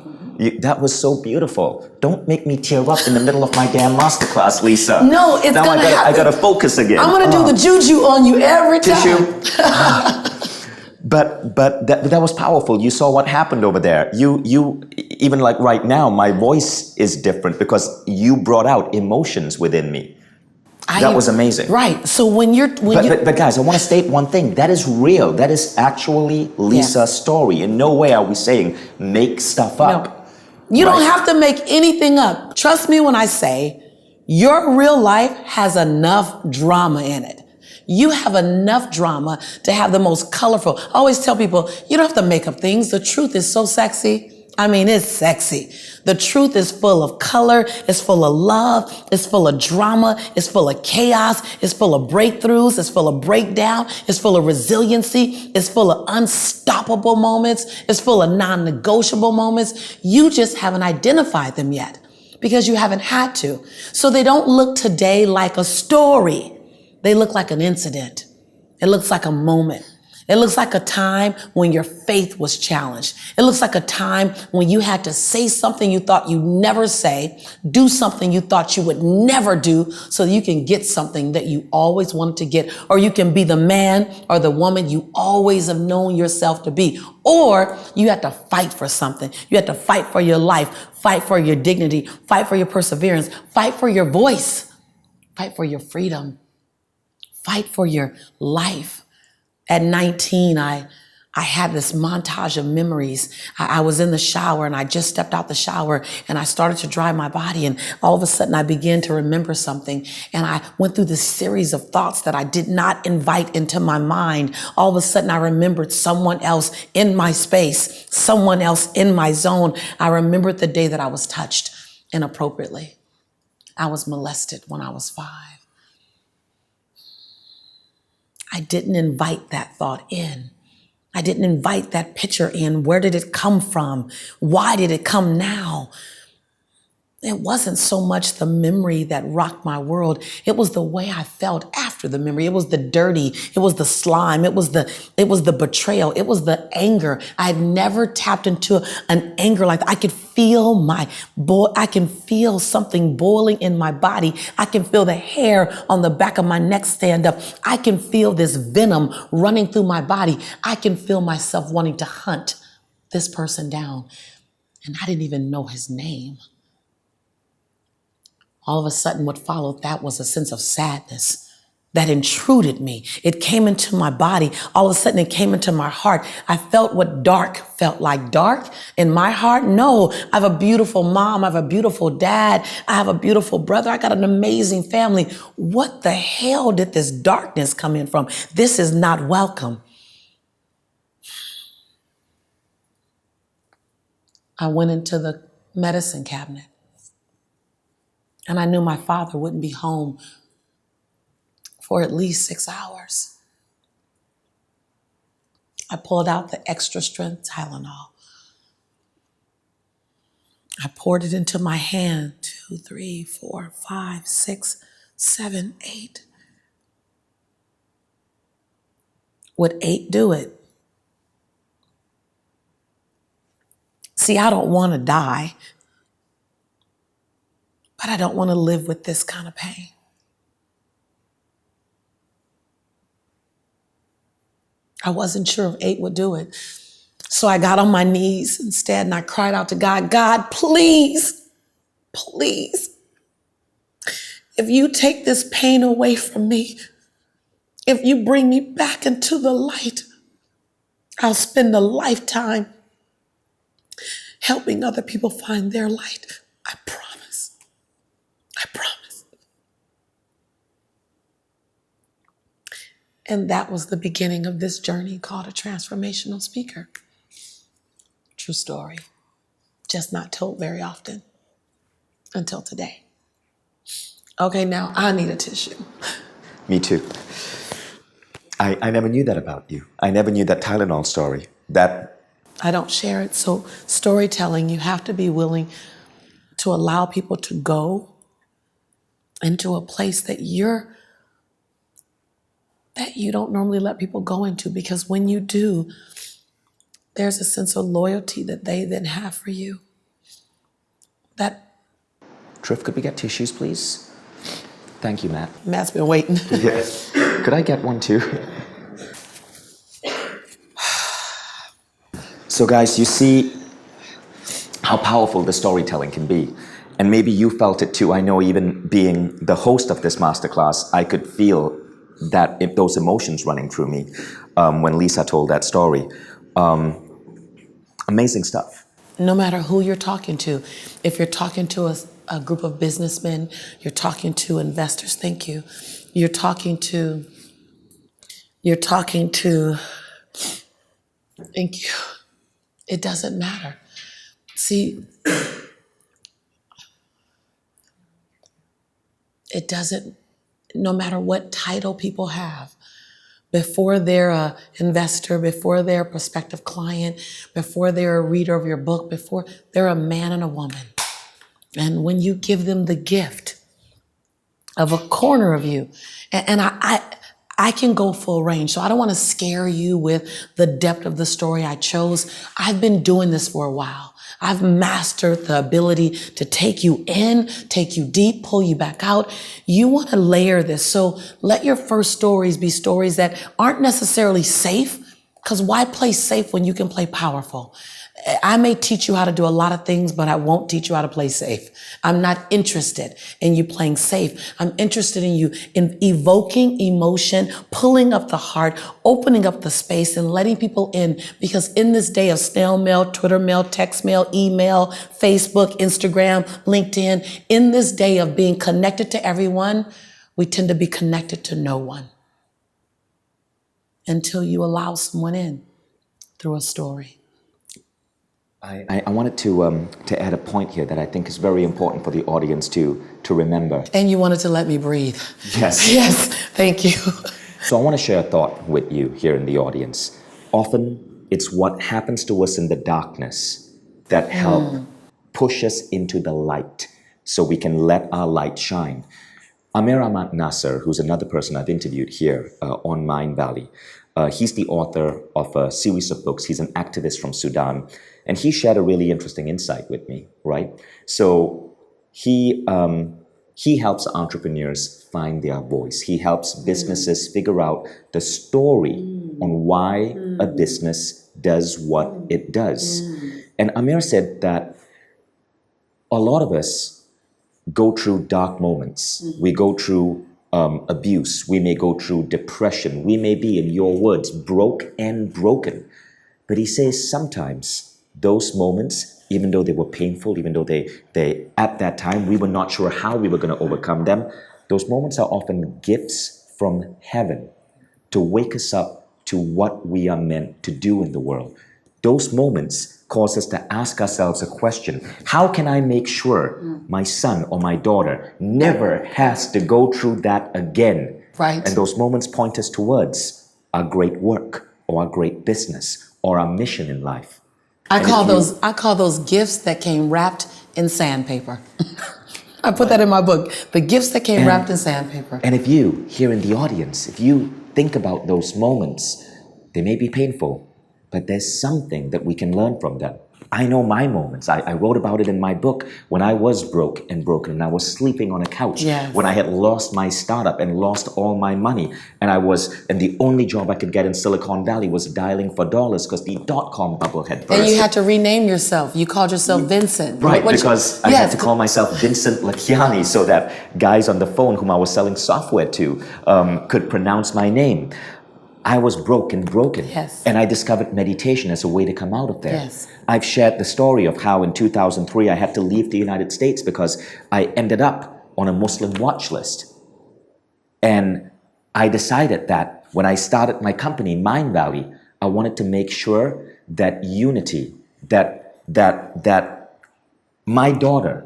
That was so beautiful. Don't make me tear up in the middle of my damn masterclass, Lisa. No, it's now gonna happen. I gotta focus again. I'm gonna do the juju on you every time. Tissue. But that was powerful. You saw what happened over there. You even like right now, my voice is different because you brought out emotions within me. That was amazing. Right. So but guys, I want to state one thing. That is real. That is actually Lisa's story. In no way are we saying make stuff up. No. You don't have to make anything up. Trust me when I say your real life has enough drama in it. You have enough drama to have the most colorful. I always tell people, you don't have to make up things. The truth is so sexy. I mean, it's sexy. The truth is full of color. It's full of love. It's full of drama. It's full of chaos. It's full of breakthroughs. It's full of breakdown. It's full of resiliency. It's full of unstoppable moments. It's full of non-negotiable moments. You just haven't identified them yet because you haven't had to. So they don't look today like a story. They look like an incident. It looks like a moment. It looks like a time when your faith was challenged. It looks like a time when you had to say something you thought you'd never say, do something you thought you would never do so that you can get something that you always wanted to get, or you can be the man or the woman you always have known yourself to be. Or you had to fight for something. You had to fight for your life, fight for your dignity, fight for your perseverance, fight for your voice, fight for your freedom. Fight for your life. At 19, I I had this montage of memories. I was in the shower and I just stepped out the shower and I started to dry my body, and all of a sudden I began to remember something, and I went through this series of thoughts that I did not invite into my mind. All of a sudden I remembered someone else in my space, someone else in my zone. I remembered the day that I was touched inappropriately. I was molested when I was 5. I didn't invite that thought in. I didn't invite that picture in. Where did it come from? Why did it come now? It wasn't so much the memory that rocked my world. It was the way I felt after the memory. It was the dirty. It was the slime. It was the betrayal. It was the anger. I had never tapped into an anger like that. I could feel I can feel something boiling in my body. I can feel the hair on the back of my neck stand up. I can feel this venom running through my body. I can feel myself wanting to hunt this person down. And I didn't even know his name. All of a sudden, what followed that was a sense of sadness that intruded me. It came into my body. All of a sudden, it came into my heart. I felt what dark felt like. Dark in my heart? No. I have a beautiful mom. I have a beautiful dad. I have a beautiful brother. I got an amazing family. What the hell did this darkness come in from? This is not welcome. I went into the medicine cabinet. And I knew my father wouldn't be home for at least 6 hours. I pulled out the extra strength Tylenol. I poured it into my hand. 2, 3, 4, 5, 6, 7, 8. Would 8 do it? See, I don't want to die. But I don't want to live with this kind of pain. I wasn't sure if 8 would do it. So I got on my knees instead and I cried out to God, God, please, please, if you take this pain away from me, if you bring me back into the light, I'll spend a lifetime helping other people find their light. I promise. I promise. And that was the beginning of this journey called a transformational speaker. True story. Just not told very often until today. Okay, now I need a tissue. Me too. I never knew that about you. I never knew that Tylenol story. I don't share it. So storytelling, you have to be willing to allow people to go into a place that you don't normally let people go into, because when you do, there's a sense of loyalty that they then have for you. Triff, could we get tissues, please? Thank you, Matt. Matt's been waiting. Yes. Could I get one too? So guys, you see how powerful the storytelling can be. And maybe you felt it too. I know even being the host of this masterclass, I could feel those emotions running through me when Lisa told that story. Amazing stuff. No matter who you're talking to, if you're talking to a group of businessmen, you're talking to investors, thank you. You're talking to, thank you. It doesn't matter. See, it doesn't, no matter what title people have, before they're an investor, before they're a prospective client, before they're a reader of your book, before they're a man and a woman. And when you give them the gift of a corner of you, and I can go full range, so I don't want to scare you with the depth of the story I chose. I've been doing this for a while. I've mastered the ability to take you in, take you deep, pull you back out. You want to layer this. So let your first stories be stories that aren't necessarily safe, because why play safe when you can play powerful? I may teach you how to do a lot of things, but I won't teach you how to play safe. I'm not interested in you playing safe. I'm interested in you in evoking emotion, pulling up the heart, opening up the space and letting people in. Because in this day of snail mail, Twitter mail, text mail, email, Facebook, Instagram, LinkedIn, in this day of being connected to everyone, we tend to be connected to no one until you allow someone in through a story. I wanted to add a point here that I think is very important for the audience to remember. And you wanted to let me breathe. Yes. Yes, thank you. So I want to share a thought with you here in the audience. Often it's what happens to us in the darkness that help push us into the light so we can let our light shine. Amir Ahmad Nasser, who's another person I've interviewed here on Mindvalley, he's the author of a series of books. He's an activist from Sudan. And he shared a really interesting insight with me, right? So he helps entrepreneurs find their voice. He helps businesses figure out the story on why a business does what it does. And Amir said that a lot of us go through dark moments. We go through abuse. We may go through depression. We may be, in your words, broke and broken. But he says sometimes those moments, even though they were painful, even though they at that time we were not sure how we were going to overcome them, those moments are often gifts from heaven to wake us up to what we are meant to do in the world. Those moments cause us to ask ourselves a question: how can I make sure my son or my daughter never has to go through that again? Right. And those moments point us towards our great work or our great business or our mission in life. I call those gifts that came wrapped in sandpaper. I put that in my book. The gifts that came wrapped in sandpaper. And if you, here in the audience, if you think about those moments, they may be painful, but there's something that we can learn from them. I know my moments. I wrote about it in my book when I was broke and broken and I was sleeping on a couch. Yes. When I had lost my startup and lost all my money. And the only job I could get in Silicon Valley was dialing for dollars because the dot-com bubble had burst. And you had to rename yourself. You called yourself Vincent. Right, because I had to call myself Vincent Lakiani so that guys on the phone whom I was selling software to could pronounce my name. I was broken. Yes. And I discovered meditation as a way to come out of there. Yes. I've shared the story of how in 2003 I had to leave the United States because I ended up on a Muslim watch list. And I decided that when I started my company, Mindvalley, I wanted to make sure that unity, that my daughter,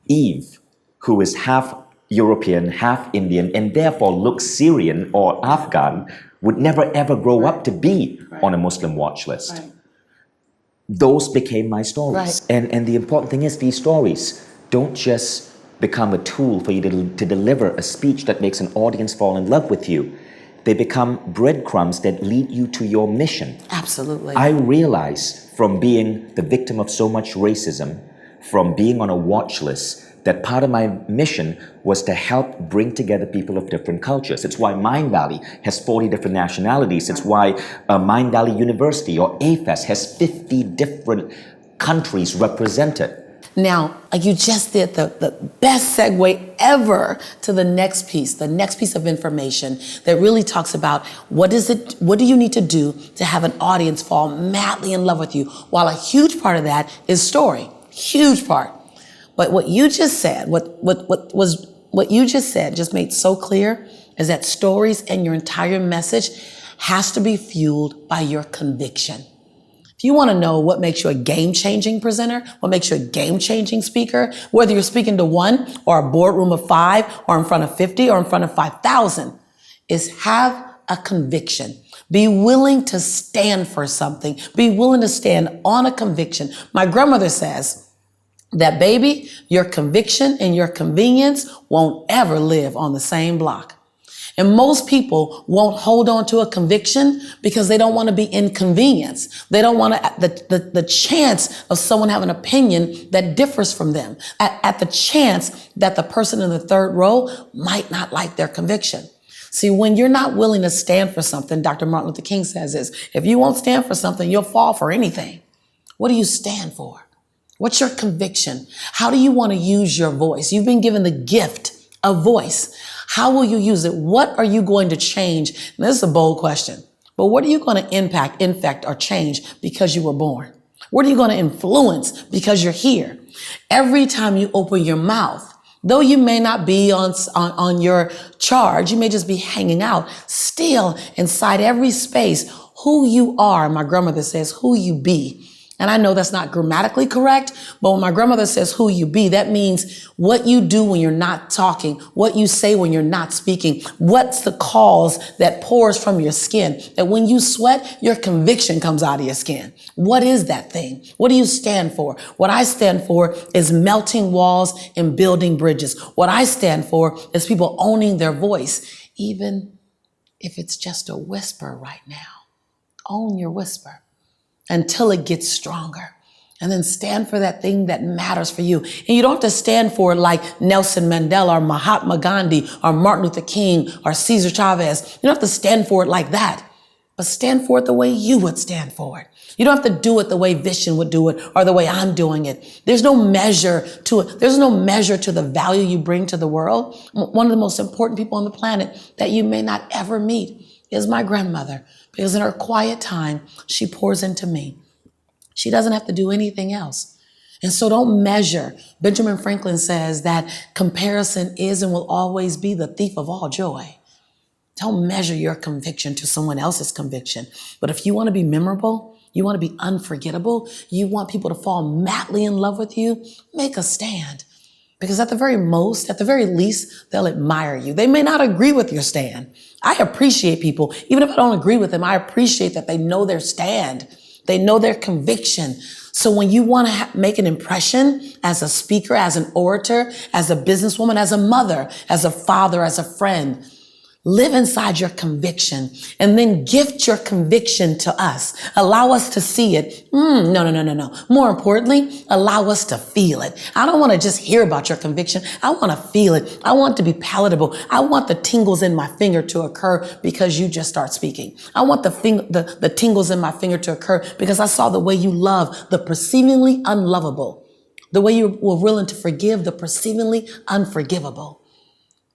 Eve, who is half European, half Indian, and therefore looks Syrian or Afghan, would never ever grow up to be on a Muslim watch list. Right. Those became my stories. Right. And the important thing is these stories don't just become a tool for you to deliver a speech that makes an audience fall in love with you. They become breadcrumbs that lead you to your mission. Absolutely. I realized from being the victim of so much racism, from being on a watch list, that part of my mission was to help bring together people of different cultures. It's why Mindvalley has 40 different nationalities. It's why Mindvalley University or AFES has 50 different countries represented. Now, you just did the best segue ever to the next piece of information that really talks about what do you need to do to have an audience fall madly in love with you, while a huge part of that is story, huge part. But what you just said, what you just said just made so clear is that stories and your entire message has to be fueled by your conviction. If you want to know what makes you a game-changing presenter, what makes you a game-changing speaker, whether you're speaking to one or a boardroom of 5 or in front of 50 or in front of 5,000, is have a conviction. Be willing to stand for something. Be willing to stand on a conviction. My grandmother says that, baby, your conviction and your convenience won't ever live on the same block. And most people won't hold on to a conviction because they don't want to be inconvenienced. They don't want the chance of someone having an opinion that differs from them, at the chance that the person in the third row might not like their conviction. See, when you're not willing to stand for something, Dr. Martin Luther King says this: if you won't stand for something, you'll fall for anything. What do you stand for? What's your conviction? How do you want to use your voice? You've been given the gift of voice. How will you use it? What are you going to change? And this is a bold question, but what are you going to impact, infect, or change because you were born? What are you going to influence because you're here? Every time you open your mouth, though you may not be on your charge, you may just be hanging out, still inside every space, who you are, my grandmother says, who you be. And I know that's not grammatically correct, but when my grandmother says who you be, that means what you do when you're not talking, what you say when you're not speaking, what's the cause that pours from your skin, that when you sweat, your conviction comes out of your skin. What is that thing? What do you stand for? What I stand for is melting walls and building bridges. What I stand for is people owning their voice, even if it's just a whisper right now. Own your whisper until it gets stronger. And then stand for that thing that matters for you. And you don't have to stand for it like Nelson Mandela or Mahatma Gandhi or Martin Luther King or Cesar Chavez. You don't have to stand for it like that, but stand for it the way you would stand for it. You don't have to do it the way Vishen would do it or the way I'm doing it. There's no measure to it. There's no measure to the value you bring to the world. One of the most important people on the planet that you may not ever meet is my grandmother, because in her quiet time, she pours into me. She doesn't have to do anything else. And so don't measure. Benjamin Franklin says that comparison is and will always be the thief of all joy. Don't measure your conviction to someone else's conviction. But if you want to be memorable, you want to be unforgettable, you want people to fall madly in love with you, make a stand. Because at the very least, they'll admire you. They may not agree with your stand. I appreciate people. Even if I don't agree with them, I appreciate that they know their stand. They know their conviction. So when you want to make an impression as a speaker, as an orator, as a businesswoman, as a mother, as a father, as a friend, live inside your conviction and then gift your conviction to us. Allow us to see it. No. More importantly, allow us to feel it. I don't want to just hear about your conviction. I want to feel it. I want it to be palatable. I want the tingles in my finger to occur because you just start speaking. I want the tingles in my finger to occur because I saw the way you love the perceivingly unlovable, the way you were willing to forgive the perceivingly unforgivable.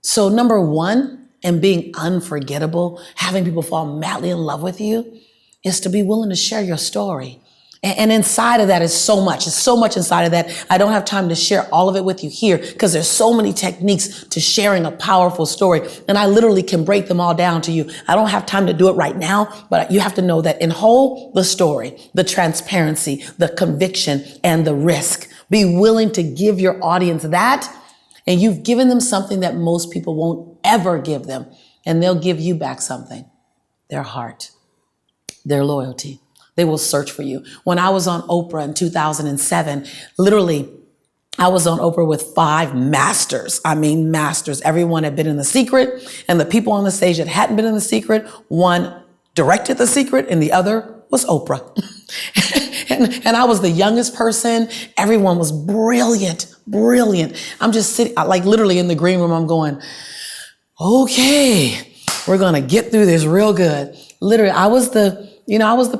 So number one, and being unforgettable, having people fall madly in love with you, is to be willing to share your story. And inside of that is so much. There's so much inside of that. I don't have time to share all of it with you here because there's so many techniques to sharing a powerful story. And I literally can break them all down to you. I don't have time to do it right now, but you have to know that in whole, the story, the transparency, the conviction, and the risk. Be willing to give your audience that. And you've given them something that most people won't ever give them. And they'll give you back something. Their heart, their loyalty. They will search for you. When I was on Oprah in 2007, literally, I was on Oprah with 5 masters. I mean, masters. Everyone had been in The Secret. And the people on the stage that hadn't been in The Secret, one directed The Secret and the other was Oprah. and I was the youngest person. Everyone was brilliant. I'm just sitting, like literally in the green room, I'm going, okay, we're going to get through this real good. Literally, I was the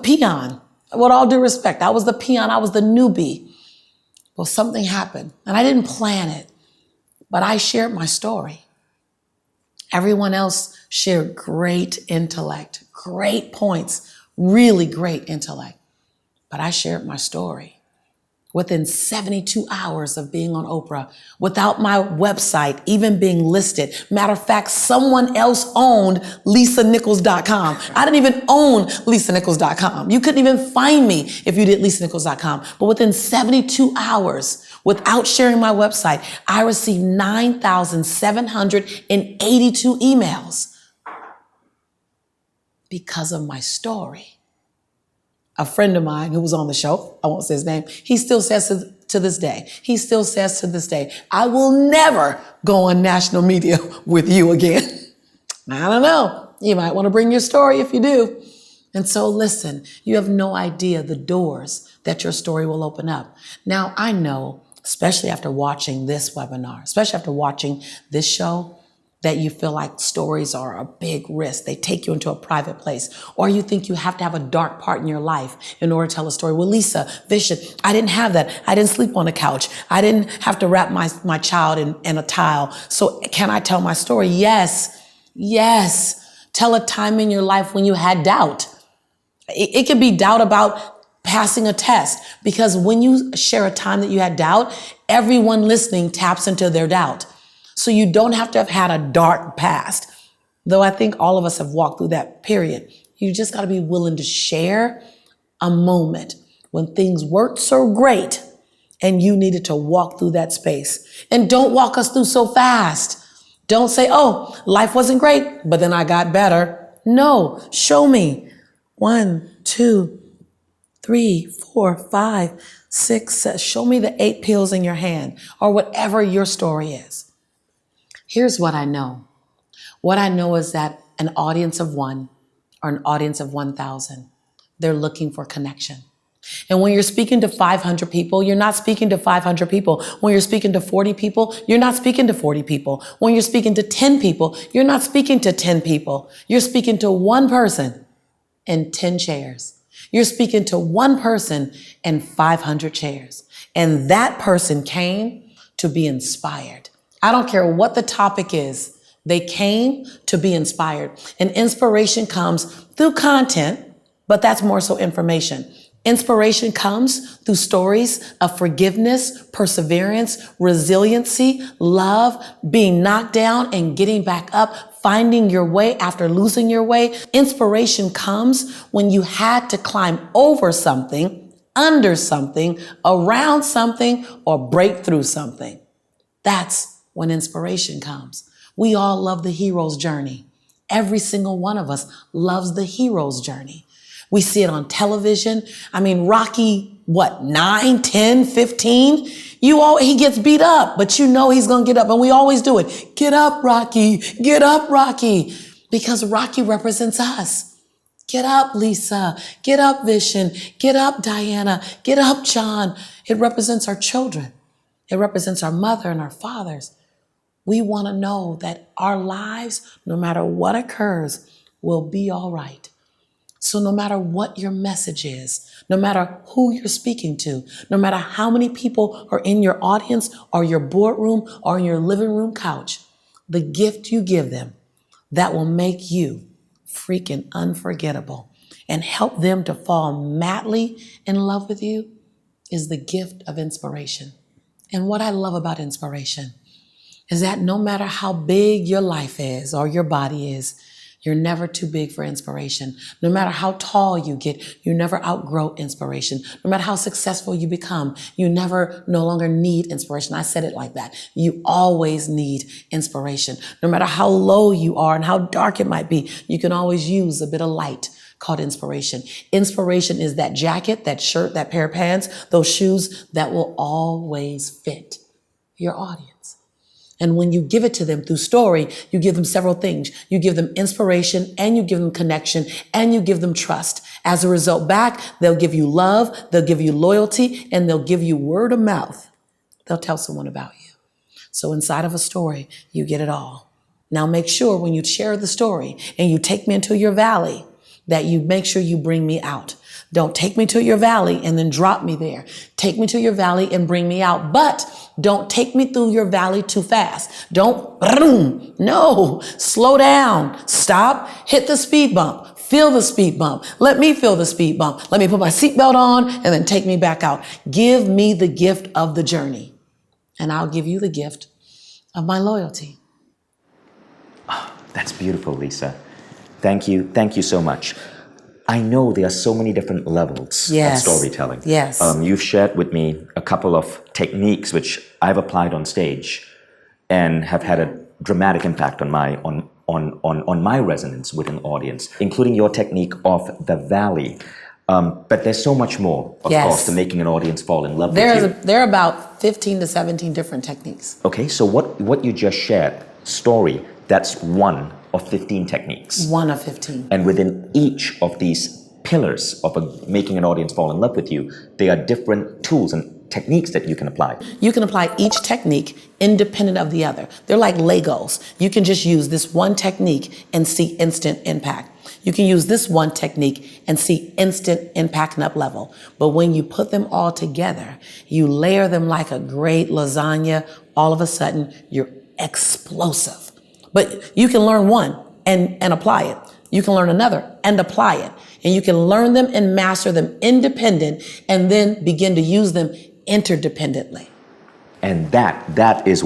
peon. With all due respect, I was the peon. I was the newbie. Well, something happened and I didn't plan it, but I shared my story. Everyone else shared great intellect, great points, really great intellect. But I shared my story. Within 72 hours of being on Oprah, without my website even being listed. Matter of fact, someone else owned LisaNichols.com. I didn't even own LisaNichols.com. You couldn't even find me if you did LisaNichols.com. But within 72 hours, without sharing my website, I received 9,782 emails because of my story. A friend of mine who was on the show, I won't say his name, he still says to this day, I will never go on national media with you again. I don't know. You might want to bring your story if you do. And so listen, you have no idea the doors that your story will open up. Now, I know, especially after watching this webinar, especially after watching this show, that you feel like stories are a big risk. They take you into a private place. Or you think you have to have a dark part in your life in order to tell a story. Well, Lisa, Vision, I didn't have that. I didn't sleep on a couch. I didn't have to wrap my child in a towel. So can I tell my story? Yes. Yes. Tell a time in your life when you had doubt. It could be doubt about passing a test, because when you share a time that you had doubt, everyone listening taps into their doubt. So you don't have to have had a dark past, though I think all of us have walked through that period. You just got to be willing to share a moment when things weren't so great and you needed to walk through that space. And don't walk us through so fast. Don't say, oh, life wasn't great, but then I got better. No, show me. 1, 2, 3, 4, 5, 6, 7. Show me the 8 pills in your hand, or whatever your story is. Here's what I know. What I know is that an audience of 1 or an audience of 1,000, they're looking for connection. And when you're speaking to 500 people, you're not speaking to 500 people. When you're speaking to 40 people, you're not speaking to 40 people. When you're speaking to 10 people, you're not speaking to 10 people. You're speaking to one person and 10 chairs. You're speaking to one person and 500 chairs. And that person came to be inspired. I don't care what the topic is. They came to be inspired. And inspiration comes through content, but that's more so information. Inspiration comes through stories of forgiveness, perseverance, resiliency, love, being knocked down and getting back up, finding your way after losing your way. Inspiration comes when you had to climb over something, under something, around something, or break through something. That's when inspiration comes. We all love the hero's journey. Every single one of us loves the hero's journey. We see it on television. I mean, Rocky, 9, 10, 15? He gets beat up, but you know he's going to get up. And we always do it. Get up, Rocky. Get up, Rocky. Because Rocky represents us. Get up, Lisa. Get up, Vision. Get up, Diana. Get up, John. It represents our children. It represents our mother and our fathers. We want to know that our lives, no matter what occurs, will be all right. So no matter what your message is, no matter who you're speaking to, no matter how many people are in your audience or your boardroom or in your living room couch, the gift you give them that will make you freaking unforgettable and help them to fall madly in love with you is the gift of inspiration. And what I love about inspiration is that no matter how big your life is or your body is, you're never too big for inspiration. No matter how tall you get, you never outgrow inspiration. No matter how successful you become, you never no longer need inspiration. I said it like that. You always need inspiration. No matter how low you are and how dark it might be, you can always use a bit of light called inspiration. Inspiration is that jacket, that shirt, that pair of pants, those shoes that will always fit your audience. And when you give it to them through story, you give them several things. You give them inspiration, and you give them connection, and you give them trust. As a result back, they'll give you love, they'll give you loyalty, and they'll give you word of mouth. They'll tell someone about you. So inside of a story, you get it all. Now make sure when you share the story and you take me into your valley, that you make sure you bring me out. Don't take me to your valley and then drop me there. Take me to your valley and bring me out. But don't take me through your valley too fast. No, slow down. Stop, hit the speed bump. Feel the speed bump. Let me feel the speed bump. Let me put my seatbelt on and then take me back out. Give me the gift of the journey, and I'll give you the gift of my loyalty. Oh, that's beautiful, Lisa. Thank you. Thank you so much. I know there are so many different levels of storytelling. Yes. You've shared with me a couple of techniques which I've applied on stage and have had a dramatic impact on my resonance with an audience, including your technique of the valley. But there's so much more, of course, to making an audience fall in love with you. There are about 15 to 17 different techniques. Okay, so what you just shared, story, that's one of 15 techniques. One of 15. And within each of these pillars of making an audience fall in love with you, there are different tools and techniques that you can apply. You can apply each technique independent of the other. They're like Legos. You can just use this one technique and see instant impact. You can use this one technique and see instant impact and up level. But when you put them all together, you layer them like a great lasagna, all of a sudden you're explosive. But you can learn one and apply it. You can learn another and apply it. And you can learn them and master them independent and then begin to use them interdependently. And that is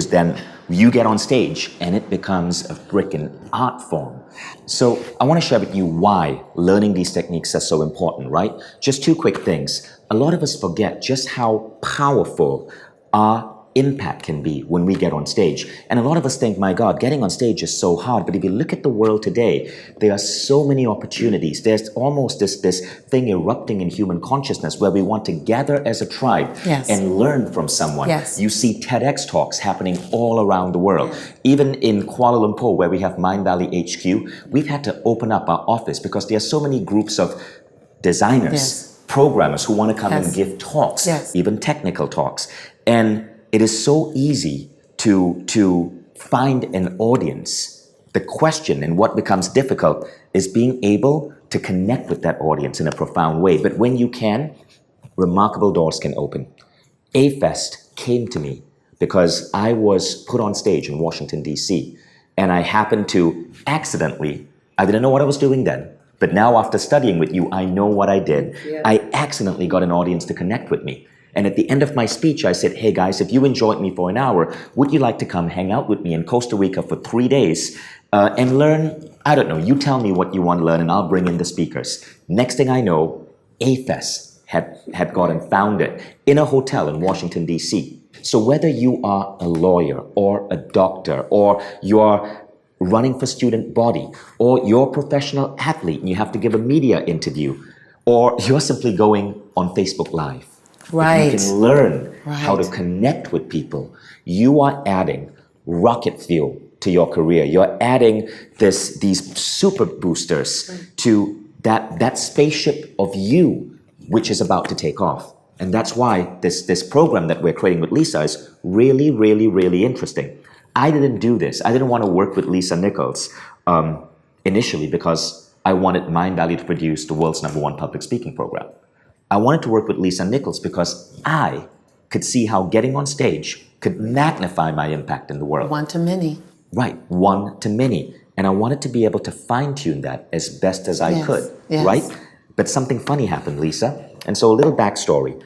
then you get on stage and it becomes a freaking art form. So I want to share with you why learning these techniques are so important, right? Just two quick things. A lot of us forget just how powerful our impact can be when we get on stage. And a lot of us think, my God, getting on stage is so hard. But if you look at the world today, there are so many opportunities. There's almost this thing erupting in human consciousness where we want to gather as a tribe and learn from someone. You see TEDx talks happening all around the world. Even in Kuala Lumpur, where we have Mindvalley HQ, we've had to open up our office because there are so many groups of designers, programmers who want to come and give talks, even technical talks. And it is so easy to find an audience. The question and what becomes difficult is being able to connect with that audience in a profound way. But when you can, remarkable doors can open. A-Fest came to me because I was put on stage in Washington, D.C. And I happened to accidentally, I didn't know what I was doing then, but now after studying with you, I know what I did. I accidentally got an audience to connect with me. And at the end of my speech, I said, hey guys, if you enjoyed me for an hour, would you like to come hang out with me in Costa Rica for 3 days and learn, I don't know, you tell me what you want to learn and I'll bring in the speakers. Next thing I know, A-Fest had gotten founded in a hotel in Washington, D.C. So whether you are a lawyer or a doctor or you are running for student body or you're a professional athlete and you have to give a media interview or you're simply going on Facebook Live, you can learn how to connect with people. You are adding rocket fuel to your career. You're adding these super boosters to that spaceship of you, which is about to take off. And that's why this program that we're creating with Lisa is really, really, really interesting. I didn't do this. I didn't want to work with Lisa Nichols initially because I wanted Mindvalley to produce the world's #1 public speaking program. I wanted to work with Lisa Nichols because I could see how getting on stage could magnify my impact in the world. One to many. Right, one to many. And I wanted to be able to fine-tune that as best as I could, right? But something funny happened, Lisa. And so a little backstory.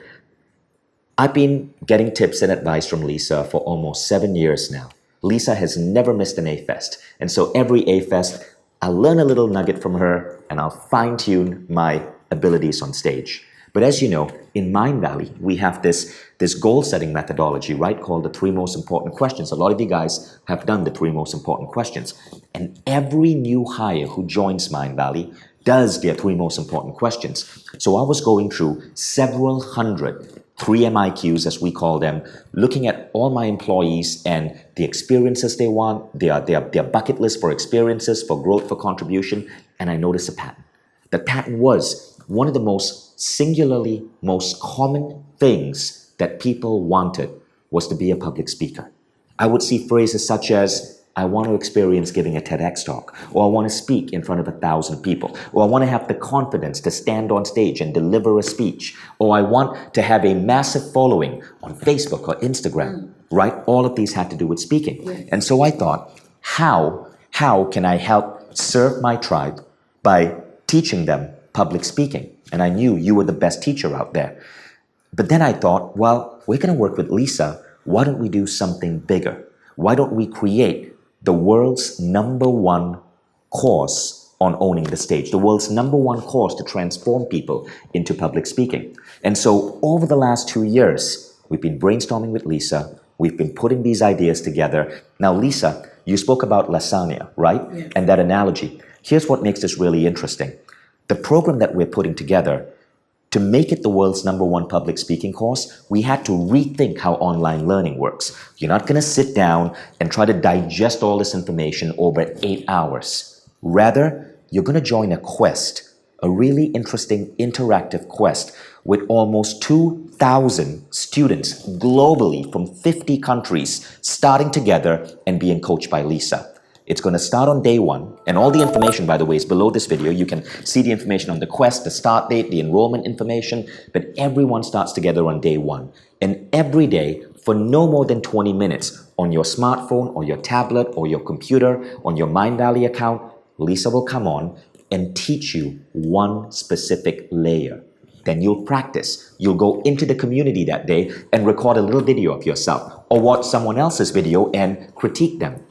I've been getting tips and advice from Lisa for almost 7 years now. Lisa has never missed an A-Fest. And so every A-Fest, I'll learn a little nugget from her and I'll fine-tune my abilities on stage. But as you know, in Mindvalley, we have this goal-setting methodology, right, called the 3 most important questions. A lot of you guys have done the 3 most important questions. And every new hire who joins Mindvalley does their 3 most important questions. So I was going through several hundred 3MIQs, as we call them, looking at all my employees and the experiences they want, their bucket list for experiences, for growth, for contribution, and I noticed a pattern. The pattern was one of the singularly most common things that people wanted was to be a public speaker. I would see phrases such as, I want to experience giving a TEDx talk, or I want to speak in front of 1,000 people, or I want to have the confidence to stand on stage and deliver a speech, or I want to have a massive following on Facebook or Instagram, right? All of these had to do with speaking. And so I thought, how can I help serve my tribe by teaching them public speaking? And I knew you were the best teacher out there. But then I thought, well, we're going to work with Lisa. Why don't we do something bigger? Why don't we create the world's #1 course on owning the stage, the world's #1 course to transform people into public speaking? And so over the last 2 years, we've been brainstorming with Lisa. We've been putting these ideas together. Now, Lisa, you spoke about lasagna, right? And that analogy. Here's what makes this really interesting. The program that we're putting together, to make it the world's #1 public speaking course, we had to rethink how online learning works. You're not going to sit down and try to digest all this information over 8 hours. Rather, you're going to join a quest, a really interesting interactive quest with almost 2,000 students globally from 50 countries starting together and being coached by Lisa. It's going to start on day one, and all the information, by the way, is below this video. You can see the information on the quest, the start date, the enrollment information, but everyone starts together on day one. And every day, for no more than 20 minutes, on your smartphone or your tablet or your computer, on your Mindvalley account, Lisa will come on and teach you one specific layer. Then you'll practice. You'll go into the community that day and record a little video of yourself or watch someone else's video and critique them.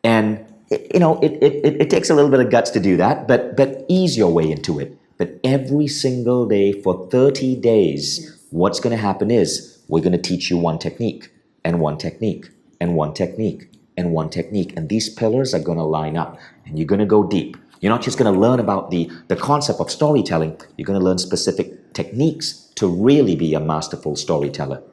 And it takes a little bit of guts to do that, but ease your way into it. But every single day for 30 days, what's going to happen is we're going to teach you one technique and one technique and one technique and one technique. And these pillars are going to line up and you're going to go deep. You're not just going to learn about the concept of storytelling. You're going to learn specific techniques to really be a masterful storyteller.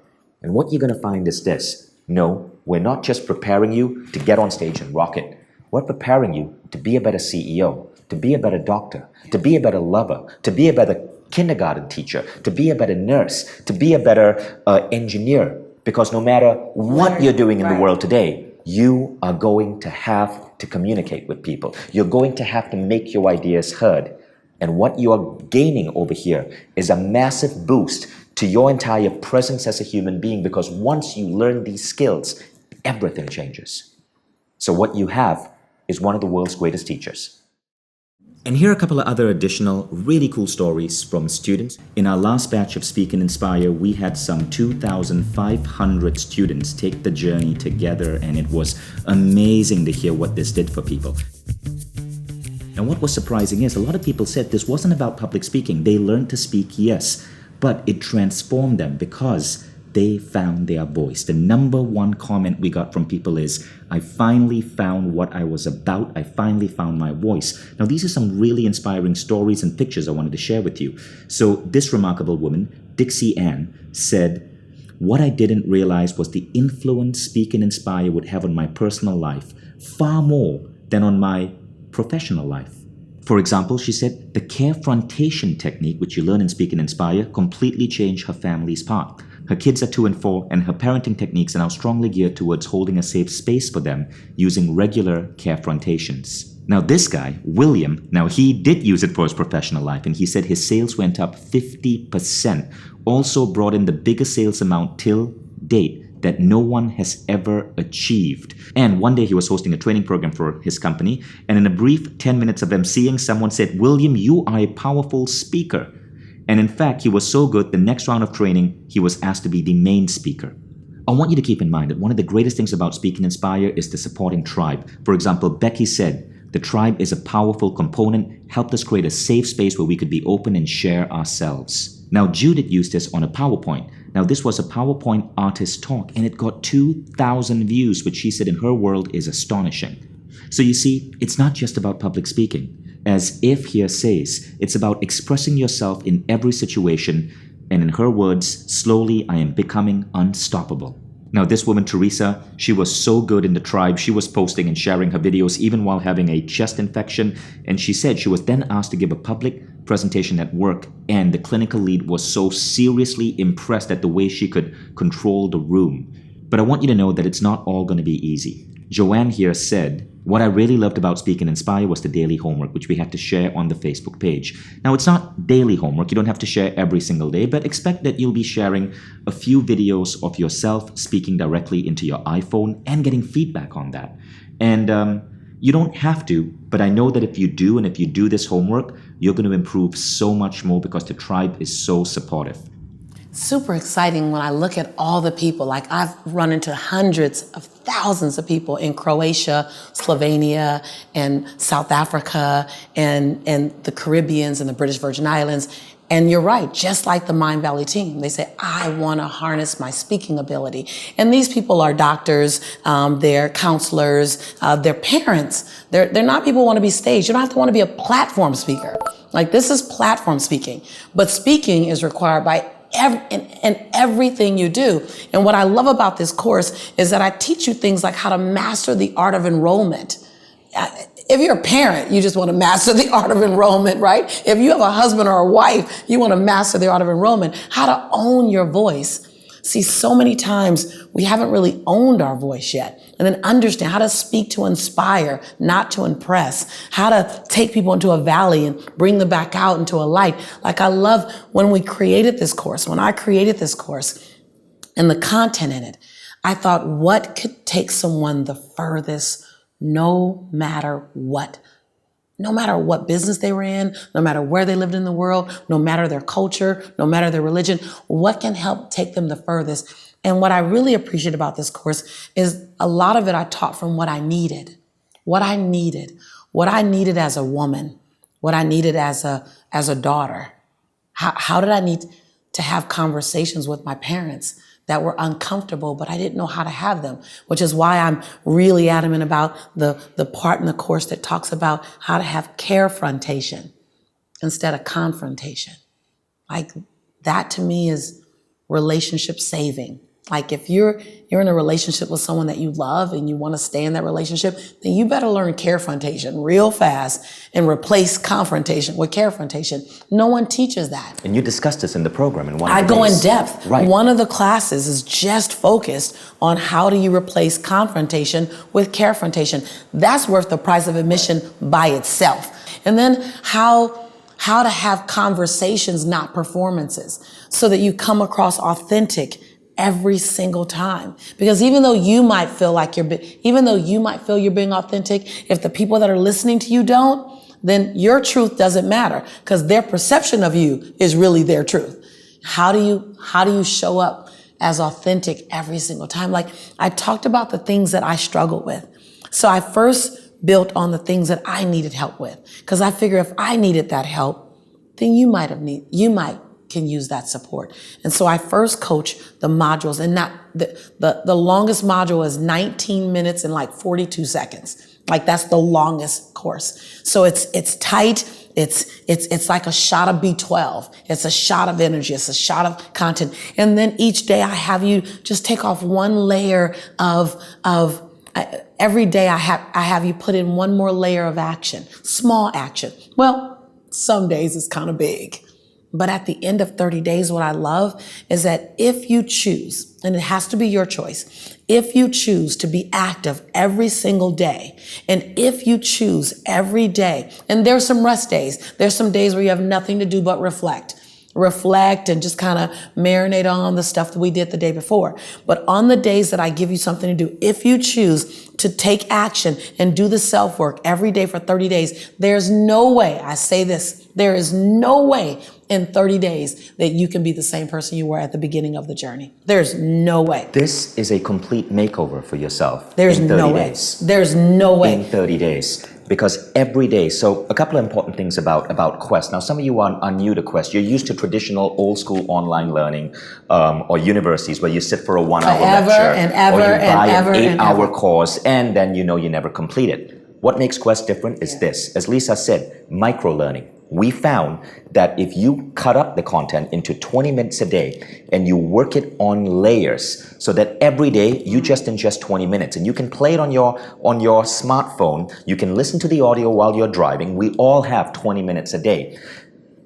And what you're going to find is this. No, we're not just preparing you to get on stage and rock it. We're preparing you to be a better CEO, to be a better doctor, to be a better lover, to be a better kindergarten teacher, to be a better nurse, to be a better engineer. Because no matter what you're doing in the world today, you are going to have to communicate with people. You're going to have to make your ideas heard. And what you are gaining over here is a massive boost to your entire presence as a human being, because once you learn these skills, everything changes. So what you have is one of the world's greatest teachers. And here are a couple of other additional really cool stories from students. In our last batch of Speak and Inspire, we had some 2,500 students take the journey together, and it was amazing to hear what this did for people. And what was surprising is a lot of people said this wasn't about public speaking. They learned to speak, yes, but it transformed them because they found their voice. The number one comment we got from people is, I finally found what I was about. I finally found my voice. Now, these are some really inspiring stories and pictures I wanted to share with you. So this remarkable woman, Dixie Ann, said, what I didn't realize was the influence Speak and Inspire would have on my personal life, far more than on my professional life. For example, she said, the carefrontation technique, which you learn in Speak and Inspire, completely changed her family's path. Her kids are 2 and 4, and her parenting techniques are now strongly geared towards holding a safe space for them using regular carefrontations. Now this guy, William, now he did use it for his professional life, and he said his sales went up 50%. Also brought in the biggest sales amount till date that no one has ever achieved. And one day he was hosting a training program for his company, and in a brief 10 minutes of emceeing, someone said, William, you are a powerful speaker. And in fact, he was so good, the next round of training, he was asked to be the main speaker. I want you to keep in mind that one of the greatest things about Speak and Inspire is the supporting tribe. For example, Becky said, the tribe is a powerful component, helped us create a safe space where we could be open and share ourselves. Now, Judith used this on a PowerPoint. Now, this was a PowerPoint artist talk, and it got 2,000 views, which she said in her world is astonishing. So you see, it's not just about public speaking. As If here says, it's about expressing yourself in every situation, and in her words, slowly I am becoming unstoppable. Now this woman, Teresa, she was so good in the tribe. She was posting and sharing her videos even while having a chest infection, and she said she was then asked to give a public presentation at work, and the clinical lead was so seriously impressed at the way she could control the room. But I want you to know that it's not all going to be easy. Joanne here said, what I really loved about Speak and Inspire was the daily homework, which we had to share on the Facebook page. Now, it's not daily homework. You don't have to share every single day, but expect that you'll be sharing a few videos of yourself speaking directly into your iPhone and getting feedback on that. And you don't have to, but I know that if you do, and if you do this homework, you're going to improve so much more because the tribe is so supportive. Super exciting when I look at all the people. Like, I've run into hundreds of thousands of people in Croatia, Slovenia, and South Africa, and the Caribbeans and the British Virgin Islands. And you're right, just like the Mindvalley team, they say, I want to harness my speaking ability. And these people are doctors, they're counselors, they're parents. They're not people who want to be staged. You don't have to want to be a platform speaker. Like, this is platform speaking. But speaking is required by in everything you do. And what I love about this course is that I teach you things like how to master the art of enrollment. if you're a parent, you just want to master the art of enrollment, right? If you have a husband or a wife, you want to master the art of enrollment. How to own your voice. See, so many times we haven't really owned our voice yet. And then understand how to speak to inspire, not to impress. How to take people into a valley and bring them back out into a light. Like I love when we created this course, when I created this course and the content in it, I thought what could take someone the furthest no matter what. No matter what business they were in, no matter where they lived in the world, no matter their culture, no matter their religion, what can help take them the furthest? And what I really appreciate about this course is a lot of it I taught from what I needed. What I needed as a woman, what I needed as a daughter. How did I need to have conversations with my parents that were uncomfortable, but I didn't know how to have them, which is why I'm really adamant about the part in the course that talks about how to have carefrontation instead of confrontation. Like that to me is relationship saving. Like if you're in a relationship with someone that you love and you want to stay in that relationship, then you better learn carefrontation real fast and replace confrontation with carefrontation. No one teaches that. And you discussed this in the program in one of the I go in days. depth. Right. One of the classes is just focused on how do you replace confrontation with carefrontation. That's worth the price of admission by itself. And then how to have conversations, not performances, so that you come across authentic every single time. Because even though you might feel you're being authentic, if the people that are listening to you don't, then your truth doesn't matter because their perception of you is really their truth. How do you show up as authentic every single time? Like I talked about the things that I struggled with. So I first built on the things that I needed help with because I figure if I needed that help, then you might can use that support. And so I first coach the modules, and not the longest module is 19 minutes and like 42 seconds. Like that's the longest course. So it's tight. It's like a shot of B12. It's a shot of energy. It's a shot of content. And then each day I have you just take off one layer of every day I have you put in one more layer of action, small action. Well, some days it's kind of big. But at the end of 30 days, what I love is that if you choose, and it has to be your choice, if you choose to be active every single day, and if you choose every day, and there's some rest days, there's some days where you have nothing to do but reflect and just kind of marinate on the stuff that we did the day before. But on the days that I give you something to do, if you choose to take action and do the self-work every day for 30 days, there's no way, I say this, there is no way in 30 days that you can be the same person you were at the beginning of the journey. There's no way. This is a complete makeover for yourself. There's in 30 no way. days. There's no way. In 30 days. Because every day, so a couple of important things about Quest. Now, some of you are new to Quest. You're used to traditional old school online learning or universities where you sit for a 1 hour lecture. Or you buy an 8-hour course and then you never complete it. What makes Quest different is this. As Lisa said, micro-learning. We found that if you cut up the content into 20 minutes a day and you work it on layers so that every day you just ingest 20 minutes and you can play it on your smartphone, you can listen to the audio while you're driving. We all have 20 minutes a day.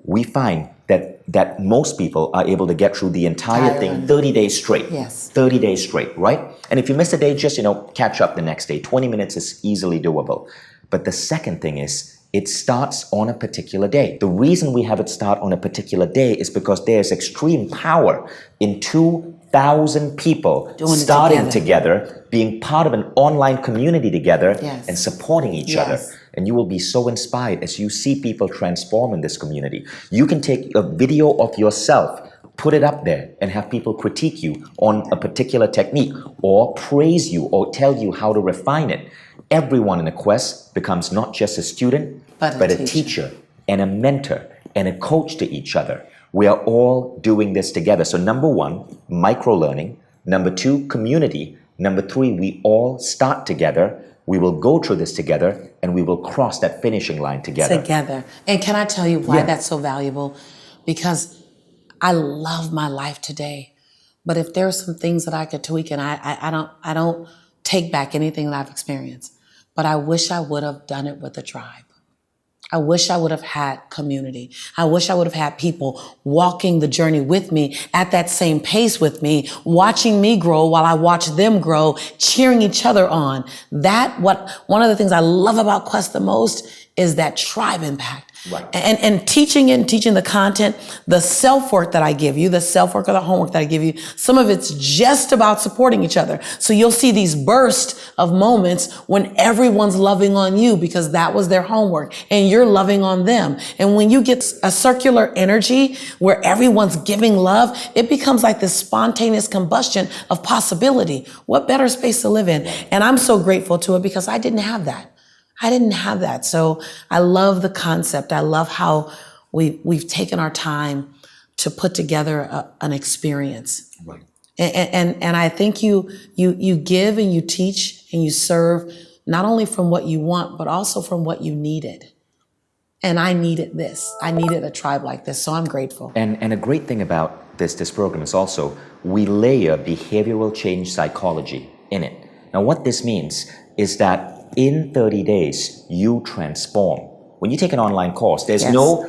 We find that most people are able to get through the entire thing 30 days straight. Yes. 30 days straight, right? And if you miss a day, just, catch up the next day. 20 minutes is easily doable. But the second thing is, it starts on a particular day. The reason we have it start on a particular day is because there's extreme power in 2,000 people starting together, being part of an online community together, and supporting each other. And you will be so inspired as you see people transform in this community. You can take a video of yourself, put it up there, and have people critique you on a particular technique, or praise you, or tell you how to refine it. Everyone in a Quest becomes not just a student, but a teacher and a mentor and a coach to each other. We are all doing this together. So number 1, micro-learning. Number 2, community. Number 3, we all start together. We will go through this together and we will cross that finishing line together. And can I tell you why that's so valuable? Because I love my life today. But if there are some things that I could tweak, and I don't take back anything that I've experienced. but I wish I would have done it with a tribe. I wish I would have had community. I wish I would have had people walking the journey with me at that same pace with me, watching me grow while I watch them grow, cheering each other on. One of the things I love about Quest the most is that tribe impact. Right. And teaching the content, the self-work that I give you, the self-work or the homework that I give you, some of it's just about supporting each other. So you'll see these bursts of moments when everyone's loving on you because that was their homework and you're loving on them. And when you get a circular energy where everyone's giving love, it becomes like this spontaneous combustion of possibility. What better space to live in? And I'm so grateful to it because I didn't have that. So I love the concept. I love how we've taken our time to put together an experience. Right. And I think you give and you teach and you serve not only from what you want, but also from what you needed. And I needed this. I needed a tribe like this. So I'm grateful. And a great thing about this program is also we layer behavioral change psychology in it. Now, what this means is that in 30 days, you transform. When you take an online course, there's no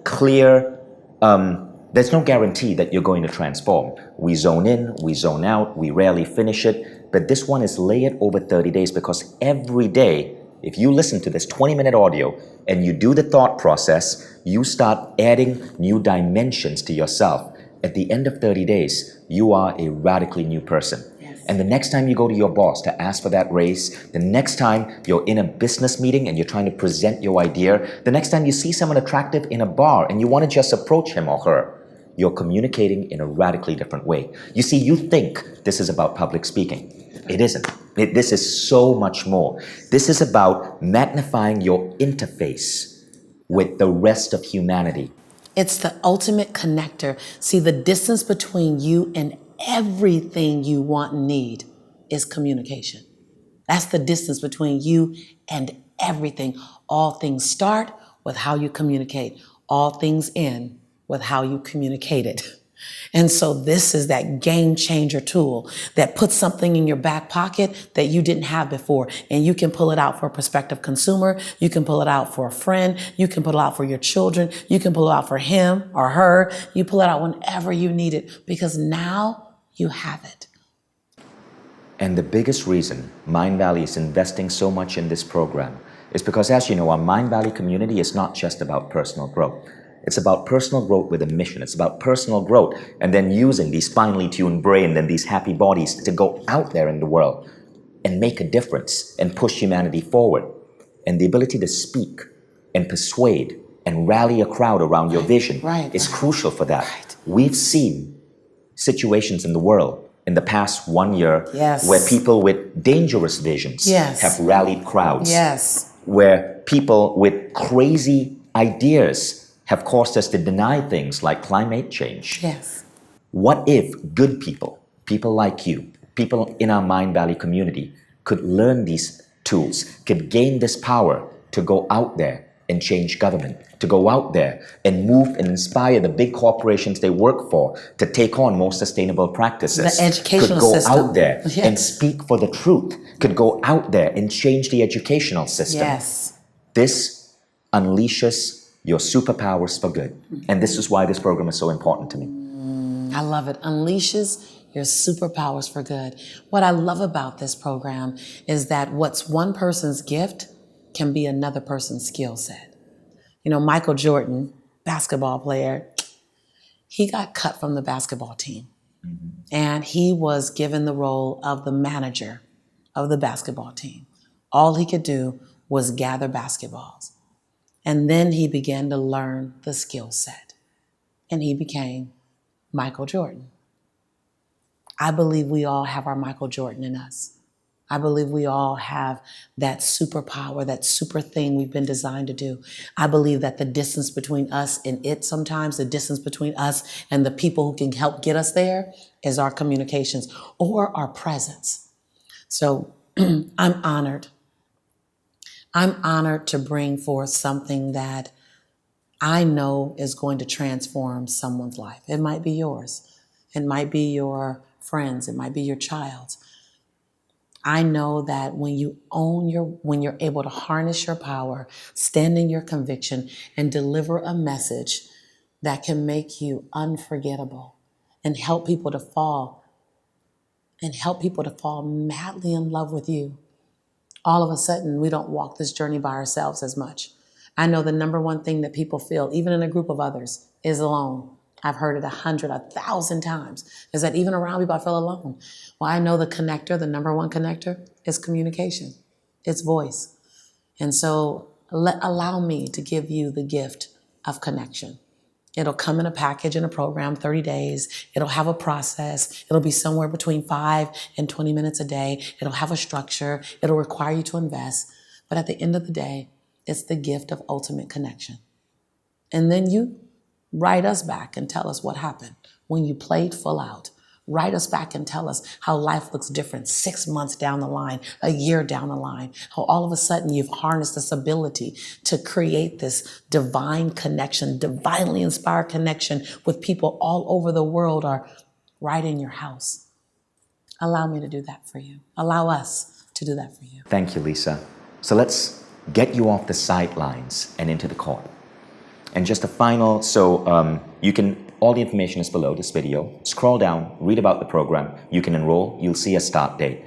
clear, there's no guarantee that you're going to transform. We zone in, we zone out, we rarely finish it. But this one is layered over 30 days because every day, if you listen to this 20-minute audio and you do the thought process, you start adding new dimensions to yourself. At the end of 30 days, you are a radically new person. And the next time you go to your boss to ask for that raise, the next time you're in a business meeting and you're trying to present your idea, the next time you see someone attractive in a bar and you want to just approach him or her, you're communicating in a radically different way. You see, you think this is about public speaking. It isn't. This is so much more. This is about magnifying your interface with the rest of humanity. It's the ultimate connector. See, the distance between you and everything you want and need is communication. That's the distance between you and everything. All things start with how you communicate. All things end with how you communicate it. And so this is that game changer tool that puts something in your back pocket that you didn't have before. And you can pull it out for a prospective consumer. You can pull it out for a friend. You can pull it out for your children. You can pull it out for him or her. You pull it out whenever you need it because now you have it. And the biggest reason Mindvalley is investing so much in this program is because, as you know, our Mindvalley community is not just about personal growth. It's about personal growth with a mission. It's about personal growth and then using these finely tuned brains and these happy bodies to go out there in the world and make a difference and push humanity forward. And the ability to speak and persuade and rally a crowd around your vision is crucial for that. We've seen situations in the world in the past 1 year where people with dangerous visions have rallied crowds. Where people with crazy ideas have caused us to deny things like climate change. What if good people, people like you, people in our Mindvalley community could learn these tools, could gain this power to go out there and change government, to go out there and move and inspire the big corporations they work for to take on more sustainable practices. The educational system. Could go out there and speak for the truth, could go out there and change the educational system. This unleashes your superpowers for good. And this is why this program is so important to me. I love it. Unleashes your superpowers for good. What I love about this program is that what's one person's gift can be another person's skill set. You know, Michael Jordan, basketball player, he got cut from the basketball team. And he was given the role of the manager of the basketball team. All he could do was gather basketballs. And then he began to learn the skill set. And he became Michael Jordan. I believe we all have our Michael Jordan in us. I believe we all have that superpower, that super thing we've been designed to do. I believe that the distance between us and it sometimes, the distance between us and the people who can help get us there is our communications or our presence. So I'm honored. I'm honored to bring forth something that I know is going to transform someone's life. It might be yours. It might be your friends. It might be your child's. I know that when you're able to harness your power, stand in your conviction, and deliver a message that can make you unforgettable and help people to fall madly in love with you, all of a sudden we don't walk this journey by ourselves as much. I know the number one thing that people feel, even in a group of others, is alone. I've heard it 100, 1,000 times, is that even around people I feel alone. Well, I know the number one connector is communication. It's voice. And so allow me to give you the gift of connection. It'll come in a package in a program, 30 days. It'll have a process. It'll be somewhere between 5 and 20 minutes a day. It'll have a structure. It'll require you to invest. But at the end of the day, it's the gift of ultimate connection. And then you write us back and tell us what happened when you played full out. Write us back and tell us how life looks different 6 months down the line, a year down the line, how all of a sudden you've harnessed this ability to create this divine connection, divinely inspired connection with people all over the world or right in your house. Allow me to do that for you. Allow us to do that for you. Thank you, Lisa. So let's get you off the sidelines and into the court. And just a final, all the information is below this video. Scroll down, read about the program. You can enroll, you'll see a start date.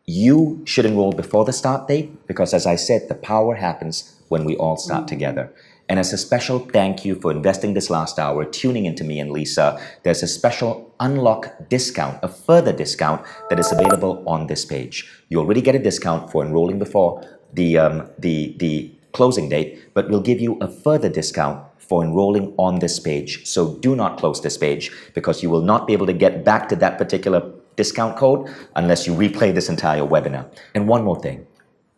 You should enroll before the start date because, as I said, the power happens when we all start together. And as a special thank you for investing this last hour, tuning into me and Lisa, there's a special unlock discount, a further discount that is available on this page. You already get a discount for enrolling before the closing date, but we'll give you a further discount for enrolling on this page. So do not close this page because you will not be able to get back to that particular discount code unless you replay this entire webinar. And one more thing,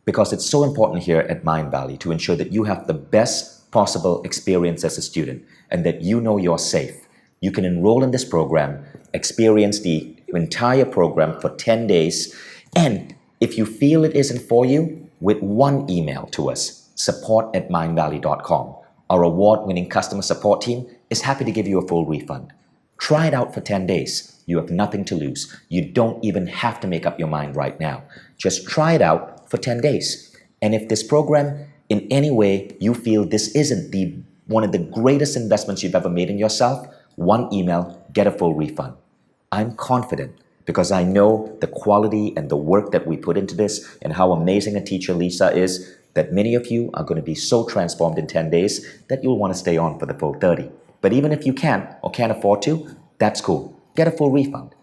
because it's so important here at Mindvalley to ensure that you have the best possible experience as a student and that you know you're safe. You can enroll in this program, experience the entire program for 10 days, and if you feel it isn't for you, with one email to us, support@mindvalley.com. Our award-winning customer support team is happy to give you a full refund. Try it out for 10 days. You have nothing to lose. You don't even have to make up your mind right now. Just try it out for 10 days. And if this program, in any way, you feel this isn't one of the greatest investments you've ever made in yourself, one email, get a full refund. I'm confident because I know the quality and the work that we put into this and how amazing a teacher Lisa is, that many of you are going to be so transformed in 10 days that you'll want to stay on for the full 30. But even if you can't or can't afford to, that's cool. Get a full refund.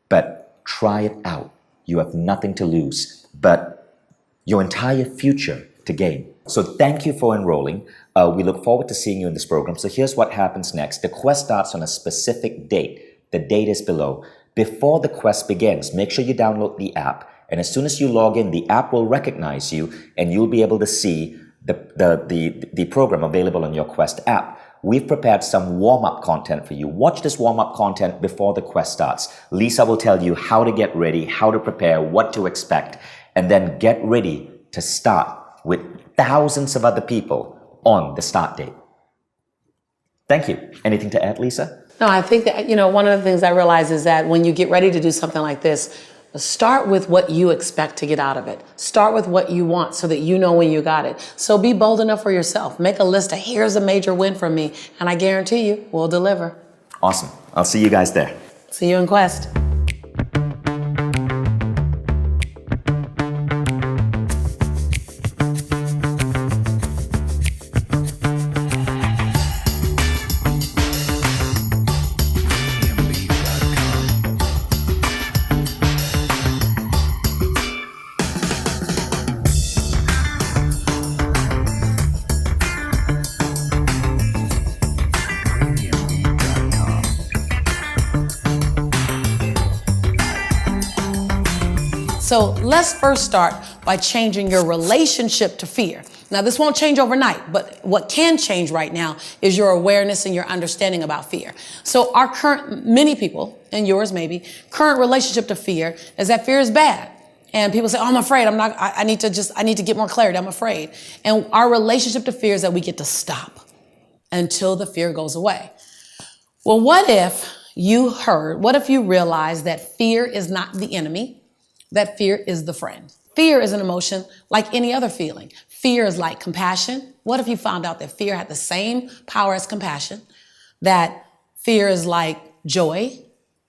But try it out. You have nothing to lose, but your entire future to gain. So thank you for enrolling. We look forward to seeing you in this program. So here's what happens next. The quest starts on a specific date. The date is below. Before the quest begins, make sure you download the app. And as soon as you log in, the app will recognize you and you'll be able to see the program available on your Quest app. We've prepared some warm-up content for you. Watch this warm-up content before the quest starts. Lisa will tell you how to get ready, how to prepare, what to expect, and then get ready to start with thousands of other people on the start date. Thank you. Anything to add, Lisa? No, I think that, one of the things I realize is that when you get ready to do something like this, start with what you expect to get out of it. Start with what you want so that you know when you got it. So be bold enough for yourself. Make a list of here's a major win from me, and I guarantee you we'll deliver. Awesome. I'll see you guys there. See you in Quest. So let's first start by changing your relationship to fear. Now, this won't change overnight, but what can change right now is your awareness and your understanding about fear. So many people, and yours maybe, current relationship to fear is that fear is bad. And people say, oh, I'm afraid. I need to get more clarity. I'm afraid. And our relationship to fear is that we get to stop until the fear goes away. Well, what if you realized that fear is not the enemy? that fear is the friend. Fear is an emotion like any other feeling. Fear is like compassion. What if you found out that fear had the same power as compassion? That fear is like joy.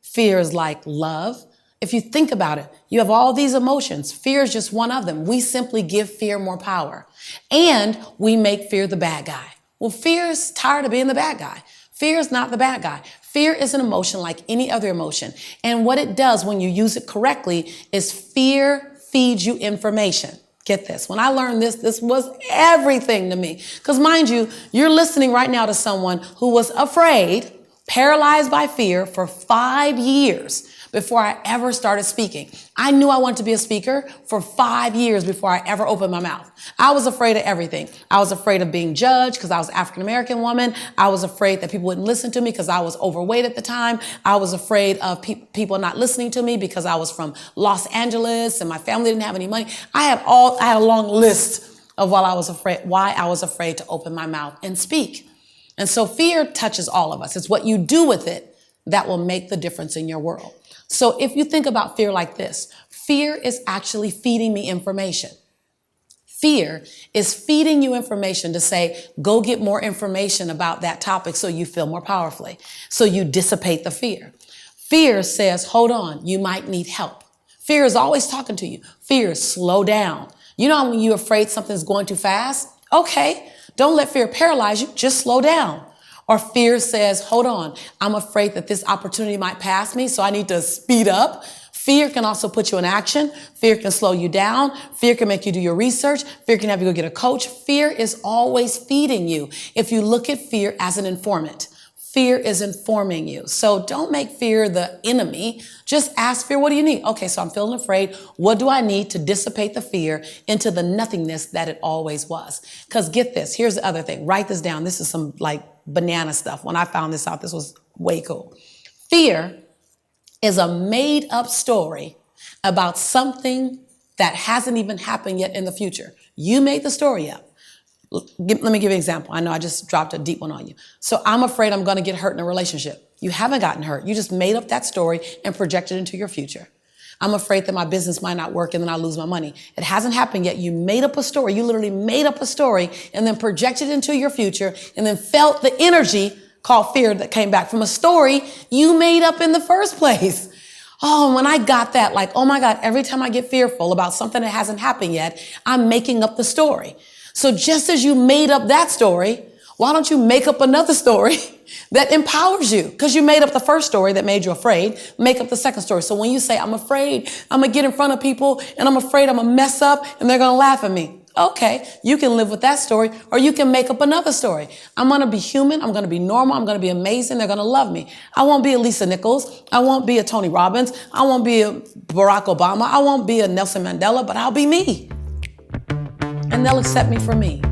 Fear is like love. If you think about it, you have all these emotions. Fear is just one of them. We simply give fear more power. And we make fear the bad guy. Well, fear is tired of being the bad guy. Fear is not the bad guy. Fear is an emotion like any other emotion. And what it does when you use it correctly is fear feeds you information. Get this. When I learned this was everything to me. Because mind you, you're listening right now to someone who was afraid, paralyzed by fear for 5 years before I ever started speaking. I knew I wanted to be a speaker for 5 years before I ever opened my mouth. I was afraid of everything. I was afraid of being judged because I was an African-American woman. I was afraid that people wouldn't listen to me because I was overweight at the time. I was afraid of people not listening to me because I was from Los Angeles and my family didn't have any money. I had a long list of why I was afraid to open my mouth and speak. And so fear touches all of us. It's what you do with it that will make the difference in your world. So if you think about fear like this, fear is actually feeding me information. Fear is feeding you information to say, go get more information about that topic so you feel more powerfully, so you dissipate the fear. Fear says, hold on, you might need help. Fear is always talking to you. Fear is slow down. You know when you're afraid something's going too fast? Okay, don't let fear paralyze you, just slow down. Or fear says, hold on, I'm afraid that this opportunity might pass me, so I need to speed up. Fear can also put you in action. Fear can slow you down. Fear can make you do your research. Fear can have you go get a coach. Fear is always feeding you. If you look at fear as an informant, fear is informing you. So don't make fear the enemy. Just ask fear, what do you need? Okay, so I'm feeling afraid. What do I need to dissipate the fear into the nothingness that it always was? Because get this, here's the other thing. Write this down. This is some like banana stuff. When I found this out, this was way cool. Fear is a made up story about something that hasn't even happened yet in the future. You made the story up. Let me give you an example. I know I just dropped a deep one on you. So I'm afraid I'm going to get hurt in a relationship. You haven't gotten hurt. You just made up that story and projected into your future. I'm afraid that my business might not work and then I'll lose my money. It hasn't happened yet. You made up a story. You literally made up a story and then projected into your future and then felt the energy called fear that came back from a story you made up in the first place. Oh, when I got that, like, oh my God, every time I get fearful about something that hasn't happened yet, I'm making up the story. So just as you made up that story, why don't you make up another story that empowers you? Because you made up the first story that made you afraid, make up the second story. So when you say, I'm afraid I'm going to get in front of people and I'm afraid I'm going to mess up and they're going to laugh at me. Okay, you can live with that story or you can make up another story. I'm going to be human. I'm going to be normal. I'm going to be amazing. They're going to love me. I won't be a Lisa Nichols. I won't be a Tony Robbins. I won't be a Barack Obama. I won't be a Nelson Mandela, but I'll be me. And they'll accept me for me.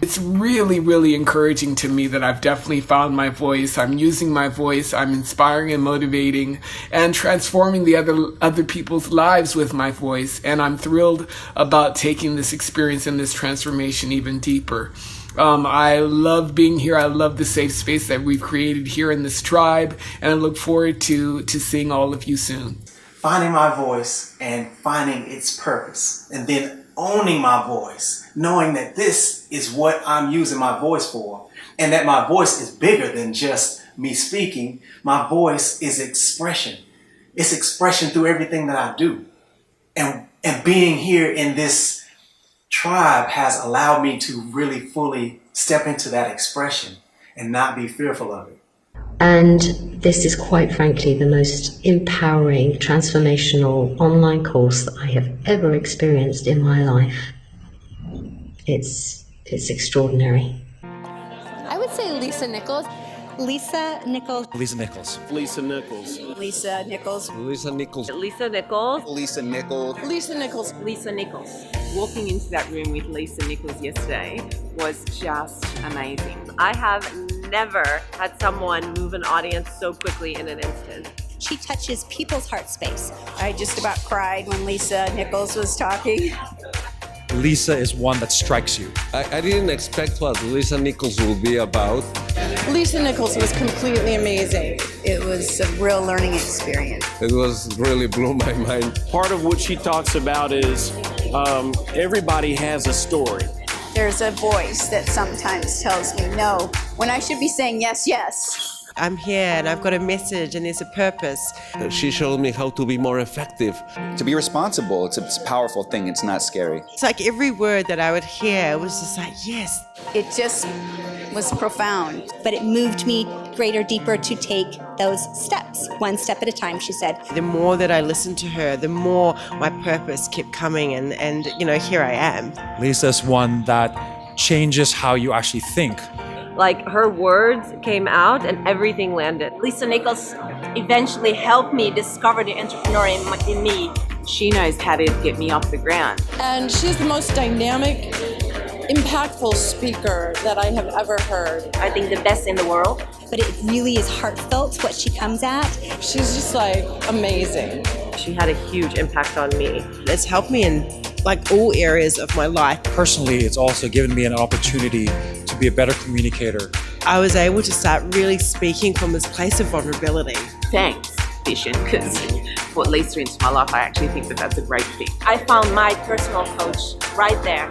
It's really, really encouraging to me that I've definitely found my voice. I'm using my voice. I'm inspiring and motivating and transforming the other people's lives with my voice. And I'm thrilled about taking this experience and this transformation even deeper. I love being here. I love the safe space that we've created here in this tribe. And I look forward to seeing all of you soon. Finding my voice and finding its purpose, and then owning my voice, knowing that this is what I'm using my voice for, and that my voice is bigger than just me speaking. My voice is expression. It's expression through everything that I do. And being here in this tribe has allowed me to really fully step into that expression and not be fearful of it. And this is quite frankly the most empowering, transformational online course that I have ever experienced in my life. It's extraordinary. I would say Lisa Nichols. Lisa Nichols. Lisa Nichols. Lisa Nichols. Lisa Nichols. Lisa Nichols. Lisa Nichols. Lisa Nichols. Lisa Nichols. Lisa Nichols. Walking into that room with Lisa Nichols yesterday was just amazing. I have never had someone move an audience so quickly in an instant. She touches people's heart space. I just about cried when Lisa Nichols was talking. Lisa is one that strikes you? I didn't expect what Lisa Nichols would be about. Lisa Nichols was completely amazing. It was a real learning experience. It was really blew my mind. Part of what she talks about is everybody has a story. There's a voice that sometimes tells me no, when I should be saying yes, yes. I'm here and I've got a message and there's a purpose. She showed me how to be more effective. To be responsible, it's a powerful thing. It's not scary. It's like every word that I would hear was just like, yes. It just was profound. But it moved me greater, deeper to take those steps, one step at a time, she said. The more that I listened to her, the more my purpose kept coming and you know, here I am. Lisa's one that changes how you actually think. Like her words came out and everything landed. Lisa Nichols eventually helped me discover the entrepreneur in me. She knows how to get me off the ground. And she's the most dynamic, impactful speaker that I have ever heard. I think the best in the world. But it really is heartfelt what she comes at. She's just like amazing. She had a huge impact on me. It's helped me in like all areas of my life. Personally, it's also given me an opportunity to be a better communicator. I was able to start really speaking from this place of vulnerability. Thanks, Vision, because what Lisa into my life, I actually think that that's a great thing. I found my personal coach right there.